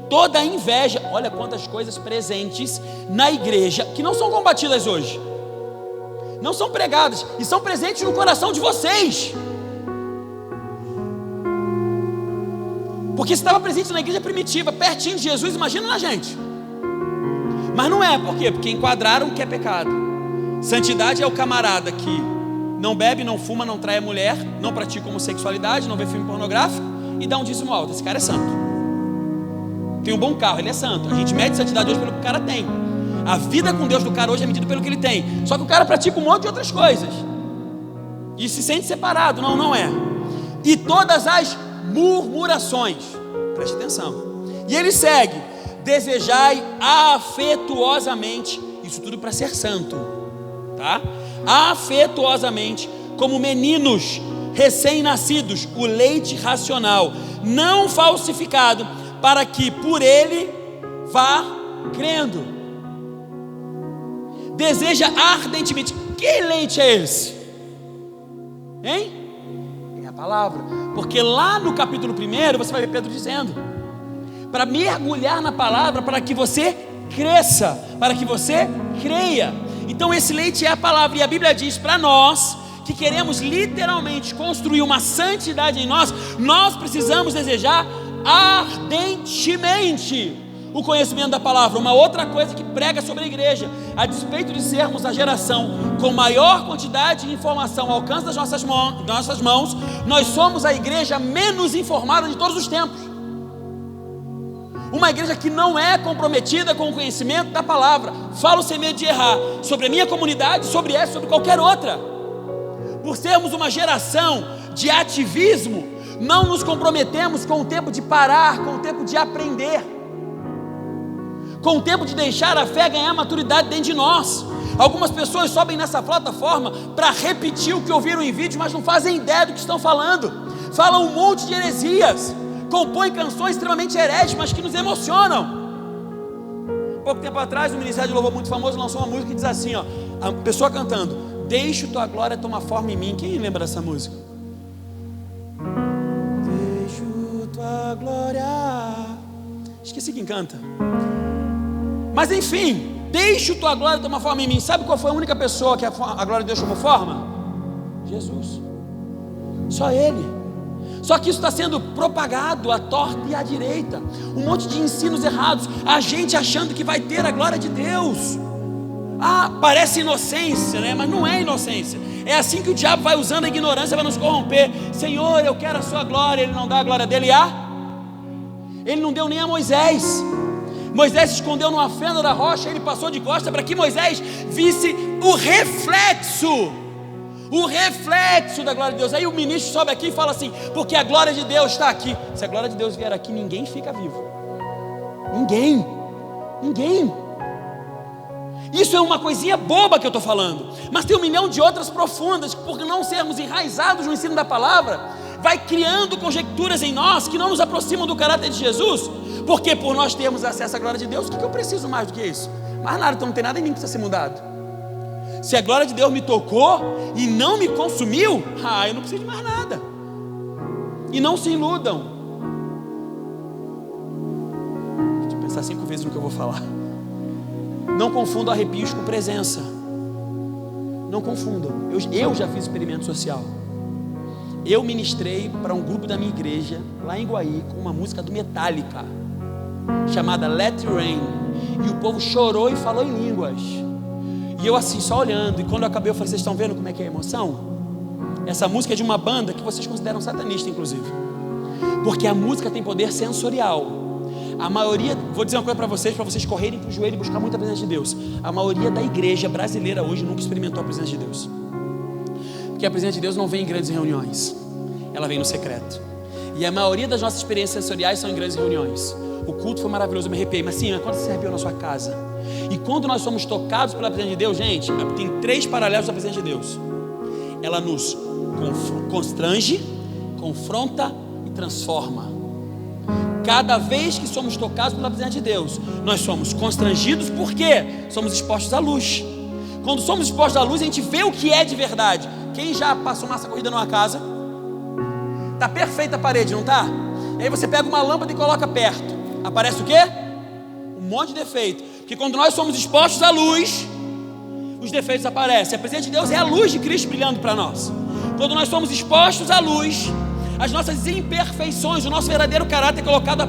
Speaker 4: toda a inveja. Olha quantas coisas presentes na igreja que não são combatidas hoje, não são pregadas e são presentes no coração de vocês. Porque se estava presente na igreja primitiva, pertinho de Jesus, imagina na gente. Mas não é, por quê? Porque enquadraram o que é pecado. Santidade é o camarada que não bebe, não fuma, não trai a mulher, não pratica homossexualidade, não vê filme pornográfico e dá um dízimo alto. Esse cara é santo. Tem um bom carro, ele é santo. A gente mede santidade hoje pelo que o cara tem. A vida com Deus do cara hoje é medida pelo que ele tem. Só que o cara pratica um monte de outras coisas e se sente separado. Não, não é. E todas as murmurações, preste atenção. E ele segue: desejai afetuosamente, isso tudo para ser santo, tá? Afetuosamente, como meninos recém-nascidos, o leite racional, não falsificado, para que por ele vá crendo. Deseja ardentemente. Que leite é esse? Hein? É a palavra. Porque lá no capítulo 1 você vai ver Pedro dizendo: para mergulhar na palavra, para que você cresça, para que você creia. Então esse leite é a palavra. E a Bíblia diz para nós que queremos literalmente construir uma santidade em nós, nós precisamos desejar ardentemente o conhecimento da palavra. Uma outra coisa que prega sobre a igreja: a despeito de sermos a geração com maior quantidade de informação ao alcance das nossas mãos, nós somos a igreja menos informada de todos os tempos. Uma igreja que não é comprometida com o conhecimento da palavra. Falo sem medo de errar sobre a minha comunidade, sobre essa, sobre qualquer outra. Por sermos uma geração de ativismo, não nos comprometemos com o tempo de parar, com o tempo de aprender, com o tempo de deixar a fé ganhar maturidade dentro de nós. Algumas pessoas sobem nessa plataforma para repetir o que ouviram em vídeo, mas não fazem ideia do que estão falando. Falam um monte de heresias, compõe canções extremamente heréticas, mas que nos emocionam. Pouco tempo atrás, um ministério de louvor muito famoso lançou uma música que diz assim, ó, a pessoa cantando: deixa tua glória tomar forma em mim. Quem lembra dessa música? Deixa tua glória. Esqueci quem canta. Mas enfim, deixa tua glória tomar forma em mim. Sabe qual foi a única pessoa que a glória de Deus tomou forma? Jesus. Só Ele. Só que isso está sendo propagado à torta e à direita. Um monte de ensinos errados. A gente achando que vai ter a glória de Deus. Ah, parece inocência, né? Mas não é inocência. É assim que o diabo vai usando a ignorância para nos corromper. Senhor, eu quero a sua glória. Ele não dá a glória dele Ele não deu nem a Moisés. Moisés se escondeu numa fenda da rocha. Ele passou de costa para que Moisés visse o reflexo da glória de Deus. Aí o ministro sobe aqui e fala assim: porque a glória de Deus está aqui. Se a glória de Deus vier aqui, ninguém fica vivo. Ninguém. Isso é uma coisinha boba que eu estou falando, mas tem 1 milhão de outras profundas. Por não sermos enraizados no ensino da palavra, vai criando conjecturas em nós que não nos aproximam do caráter de Jesus. Porque por nós termos acesso à glória de Deus, o que eu preciso mais do que isso? Mais nada. Então não tem nada em mim que precisa ser mudado. Se a glória de Deus me tocou e não me consumiu, eu não preciso de mais nada. E não se iludam. Deixa eu pensar 5 vezes no que eu vou falar. Não confundam arrepios com presença. Não confundam. Eu já fiz experimento social. Eu ministrei para um grupo da minha igreja lá em Guaí com uma música do Metallica chamada Let It Rain. E o povo chorou e falou em línguas. E eu assim, só olhando. E quando eu acabei, eu falei: vocês estão vendo como é que é a emoção? Essa música é de uma banda que vocês consideram satanista, inclusive. Porque a música tem poder sensorial. A maioria, vou dizer uma coisa para vocês correrem para o joelho e buscar muita presença de Deus. A maioria da igreja brasileira hoje nunca experimentou a presença de Deus. Porque a presença de Deus não vem em grandes reuniões. Ela vem no secreto. E a maioria das nossas experiências sensoriais são em grandes reuniões. O culto foi maravilhoso, eu me arrepiei. Mas sim, quando você se arrepiou na sua casa? E quando nós somos tocados pela presença de Deus, gente, tem 3 paralelos da presença de Deus. Ela nos constrange, confronta e transforma. Cada vez que somos tocados pela presença de Deus, nós somos constrangidos, por quê? Somos expostos à luz. Quando somos expostos à luz, a gente vê o que é de verdade. Quem já passou massa corrida numa casa? Está perfeita a parede, não está? E aí você pega uma lâmpada e coloca perto. Aparece o quê? Um monte de defeito. Porque quando nós somos expostos à luz, os defeitos aparecem. A presença de Deus é a luz de Cristo brilhando para nós. Quando nós somos expostos à luz, as nossas imperfeições, o nosso verdadeiro caráter é colocado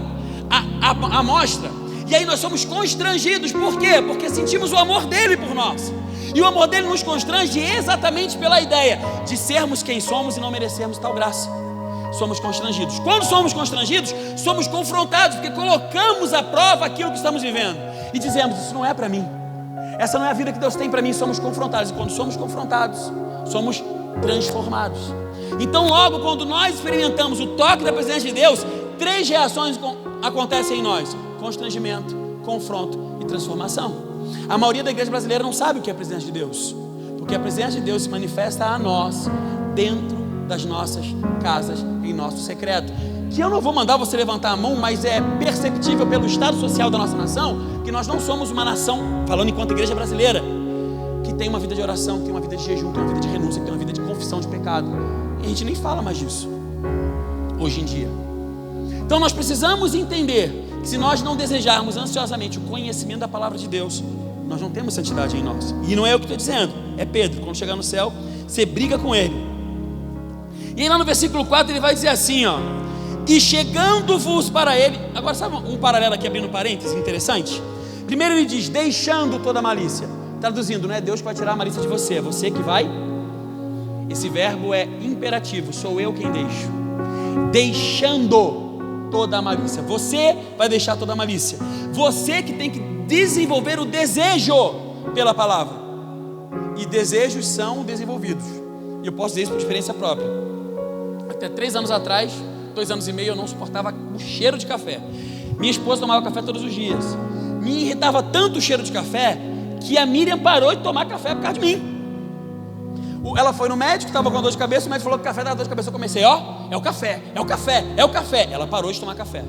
Speaker 4: à mostra. E aí nós somos constrangidos. Por quê? Porque sentimos o amor dele por nós. E o amor dele nos constrange exatamente pela ideia de sermos quem somos e não merecermos tal graça. Somos constrangidos. Quando somos constrangidos, somos confrontados, porque colocamos à prova aquilo que estamos vivendo e dizemos: isso não é para mim, essa não é a vida que Deus tem para mim. Somos confrontados, e quando somos confrontados, somos transformados. Então logo quando nós experimentamos o toque da presença de Deus, 3 reações acontecem em nós: constrangimento, confronto e transformação. A maioria da igreja brasileira não sabe o que é a presença de Deus, porque a presença de Deus se manifesta a nós dentro das nossas casas, em nosso secreto. Que eu não vou mandar você levantar a mão, mas é perceptível pelo estado social da nossa nação que nós não somos uma nação, falando enquanto igreja brasileira, que tem uma vida de oração, que tem uma vida de jejum, que tem uma vida de renúncia, que tem uma vida de confissão de pecado. E a gente nem fala mais disso hoje em dia. Então nós precisamos entender que se nós não desejarmos ansiosamente o conhecimento da palavra de Deus, nós não temos santidade em nós. E não é eu que estou dizendo, é Pedro. Quando chegar no céu, você briga com ele. E aí lá no versículo 4 ele vai dizer assim, ó: e chegando-vos para ele. Agora sabe um paralelo aqui, abrindo parênteses, interessante? Primeiro ele diz: deixando toda a malícia. Traduzindo, não é Deus que vai tirar a malícia de você, é você que vai. Esse verbo é imperativo, sou eu quem deixo. Deixando toda a malícia. Você vai deixar toda a malícia. Você que tem que desenvolver o desejo pela palavra. E desejos são desenvolvidos. E eu posso dizer isso por experiência própria. Até 3 anos atrás, 2 anos e meio, eu não suportava o cheiro de café. Minha esposa tomava café todos os dias. Me irritava tanto o cheiro de café que a Miriam parou de tomar café por causa de mim. Ela foi no médico, estava com dor de cabeça, o médico falou que o café dava dor de cabeça. Eu comecei, ó, é o café, é o café, é o café. Ela parou de tomar café.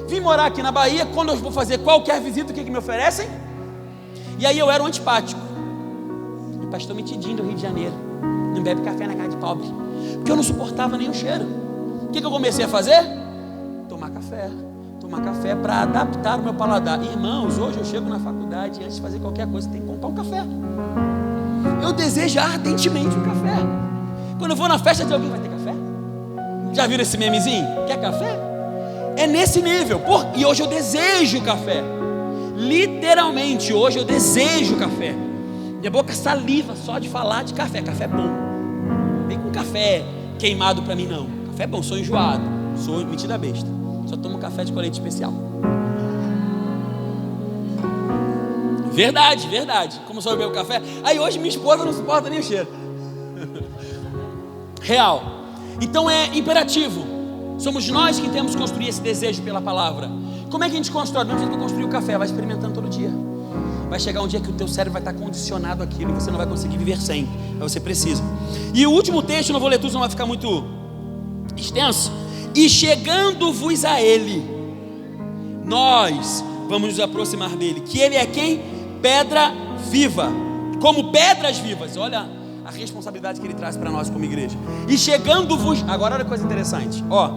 Speaker 4: Vim morar aqui na Bahia, quando eu vou fazer qualquer visita, o que me oferecem? E aí eu era um antipático. O pastor Mitidinho do Rio de Janeiro, não bebe café na casa de pobre, porque eu não suportava nem o cheiro. O que eu comecei a fazer? Tomar café para adaptar o meu paladar. Irmãos, hoje eu chego na faculdade e antes de fazer qualquer coisa tem que comprar um café. Eu desejo ardentemente um café. Quando eu vou na festa de alguém, vai ter café? Já viram esse memezinho? Quer café? É nesse nível. E hoje eu desejo café. Literalmente, hoje eu desejo café. Minha boca saliva só de falar de café. Café é bom. Não vem com café queimado para mim, não. Café é bom, sou enjoado. Sou metida besta. Só tomo café de colete especial. Verdade, verdade. Como só eu bebo café. Aí hoje minha esposa não suporta nem o cheiro. Real. Então é imperativo. Somos nós que temos que construir esse desejo pela palavra. Como é que a gente constrói? Não precisa construir o café, vai experimentando todo dia. Vai chegar um dia que o teu cérebro vai estar condicionado àquilo e você não vai conseguir viver sem. Mas você precisa. E o último texto, não vou ler tudo, não vai ficar muito extenso. E chegando-vos a ele, nós vamos nos aproximar dele. Que ele é quem? Pedra viva. Como pedras vivas. Olha a responsabilidade que ele traz para nós como igreja. E chegando-vos, agora olha que coisa interessante. Ó,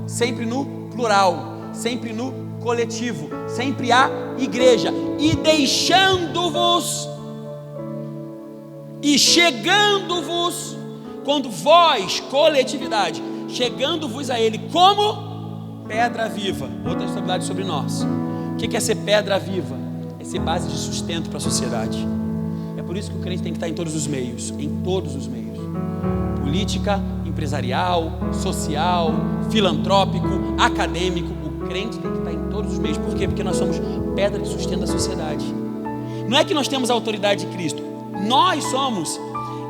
Speaker 4: sempre no plural, sempre no coletivo, sempre a igreja. E deixando-vos, e chegando-vos, quando vós, coletividade, chegando-vos a ele como pedra viva. Outra responsabilidade sobre nós. O que é ser pedra viva? É ser base de sustento para a sociedade. É por isso que o crente tem que estar em todos os meios. Em todos os meios. Política, empresarial, social, filantrópico, acadêmico. O crente tem que estar em todos os meios. Por quê? Porque nós somos pedra de sustento da sociedade. Não é que nós temos a autoridade de Cristo. Nós somos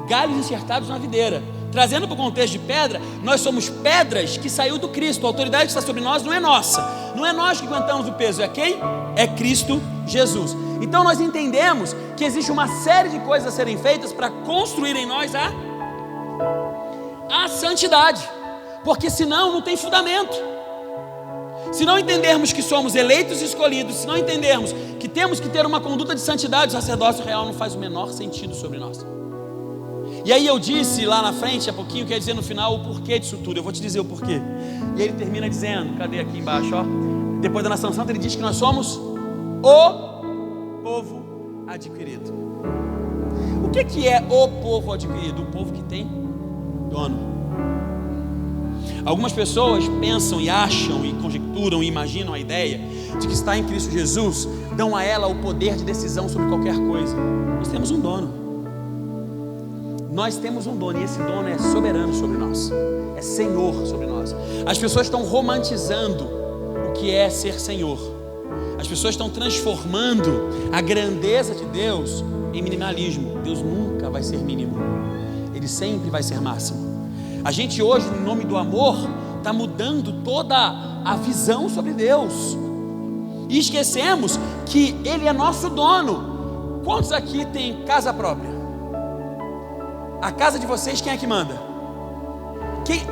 Speaker 4: galhos enxertados na videira. Trazendo para o contexto de pedra, nós somos pedras que saiu do Cristo. A autoridade que está sobre nós não é nossa. Não é nós que aguentamos o peso. É quem? É Cristo Jesus. Então nós entendemos que existe uma série de coisas a serem feitas para construir em nós a santidade. Porque senão não tem fundamento. Se não entendermos que somos eleitos e escolhidos, se não entendermos que temos que ter uma conduta de santidade, o sacerdócio real não faz o menor sentido sobre nós. E aí eu disse lá na frente, há pouquinho, quer dizer no final o porquê disso tudo. Eu vou te dizer o porquê. E ele termina dizendo, cadê aqui embaixo, ó? Depois da nação santa ele diz que nós somos o povo adquirido. O que é o povo adquirido? O povo que tem dono. Algumas pessoas pensam e acham e conjecturam e imaginam a ideia de que estar em Cristo Jesus dão a ela o poder de decisão sobre qualquer coisa. Nós temos um dono. Nós temos um dono e esse dono é soberano sobre nós. É Senhor sobre nós. As pessoas estão romantizando o que é ser Senhor. As pessoas estão transformando a grandeza de Deus em minimalismo. Deus nunca vai ser mínimo. Ele sempre vai ser máximo. A gente hoje, no nome do amor, está mudando toda a visão sobre Deus. E esquecemos que Ele é nosso dono. Quantos aqui tem casa própria? A casa de vocês, quem é que manda?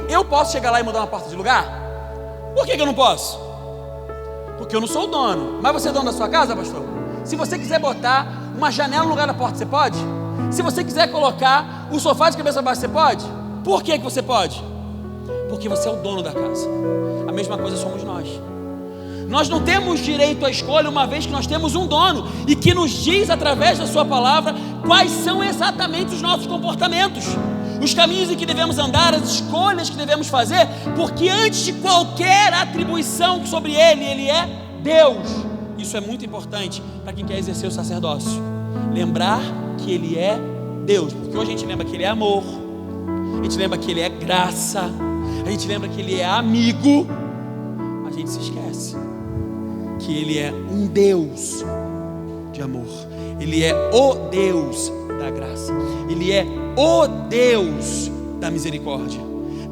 Speaker 4: Eu posso chegar lá e mudar uma porta de lugar? Por que eu não posso? Porque eu não sou o dono. Mas você é dono da sua casa, pastor? Se você quiser botar uma janela no lugar da porta, você pode? Se você quiser colocar o sofá de cabeça baixa, você pode? Por que você pode? Porque você é o dono da casa. A mesma coisa somos nós. Nós não temos direito à escolha, uma vez que nós temos um dono e que nos diz através da sua palavra quais são exatamente os nossos comportamentos, os caminhos em que devemos andar, as escolhas que devemos fazer, porque antes de qualquer atribuição sobre ele é Deus. Isso é muito importante para quem quer exercer o sacerdócio. Lembrar que ele é Deus, porque hoje a gente lembra que ele é amor, a gente lembra que ele é graça, a gente lembra que ele é amigo, a gente se esquece que ele é um Deus de amor, ele é o Deus da graça, ele é o Deus da misericórdia.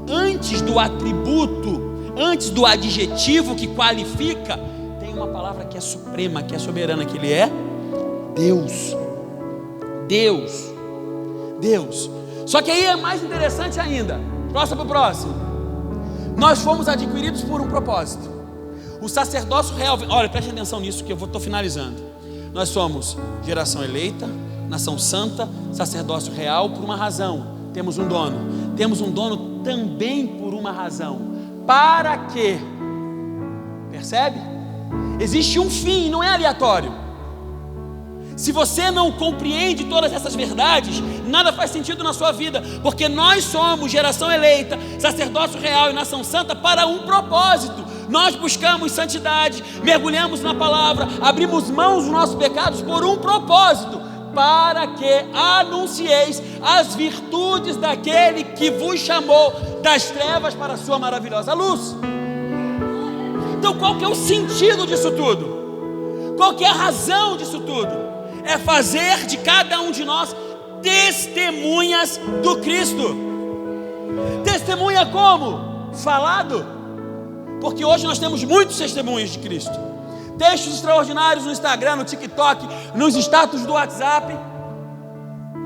Speaker 4: Antes do atributo, antes do adjetivo que qualifica, tem uma palavra que é suprema, que é soberana, que ele é Deus. Deus. Só que aí é mais interessante ainda. Próximo pro próximo. Nós fomos adquiridos por um propósito. O sacerdócio real. Olha, preste atenção nisso que eu estou finalizando. Nós somos geração eleita, nação santa, sacerdócio real por uma razão. Temos um dono. Temos um dono também por uma razão. Para quê? Percebe? Existe um fim, não é aleatório. Se você não compreende todas essas verdades, nada faz sentido na sua vida, porque nós somos geração eleita, sacerdócio real e nação santa para um propósito. Nós buscamos santidade, mergulhamos na palavra, abrimos mão dos nossos pecados por um propósito, para que anuncieis as virtudes daquele que vos chamou das trevas para a sua maravilhosa luz. Então qual que é o sentido disso tudo? Qual que é a razão disso tudo? É fazer de cada um de nós testemunhas do Cristo. Testemunha como? Falado. Porque hoje nós temos muitos testemunhos de Cristo. Textos extraordinários no Instagram, no TikTok, nos status do WhatsApp.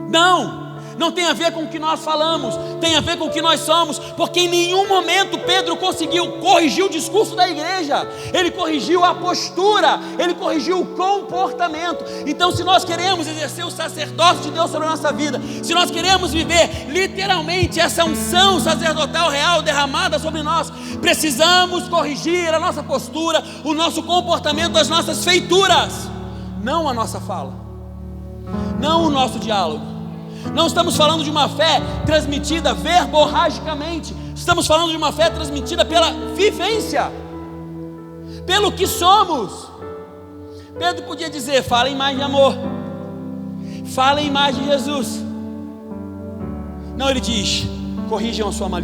Speaker 4: Não tem a ver com o que nós falamos, tem a ver com o que nós somos, porque em nenhum momento Pedro conseguiu corrigir o discurso da igreja, ele corrigiu a postura, ele corrigiu o comportamento. Então, se nós queremos exercer o sacerdócio de Deus sobre a nossa vida, se nós queremos viver literalmente essa unção sacerdotal real derramada sobre nós, precisamos corrigir a nossa postura, o nosso comportamento, as nossas feituras, não a nossa fala, não o nosso diálogo. Não estamos falando de uma fé transmitida verborragicamente, estamos falando de uma fé transmitida pela vivência, pelo que somos. Pedro podia dizer: falem mais de amor, falem mais de Jesus. Não, ele diz: corrijam a sua malícia.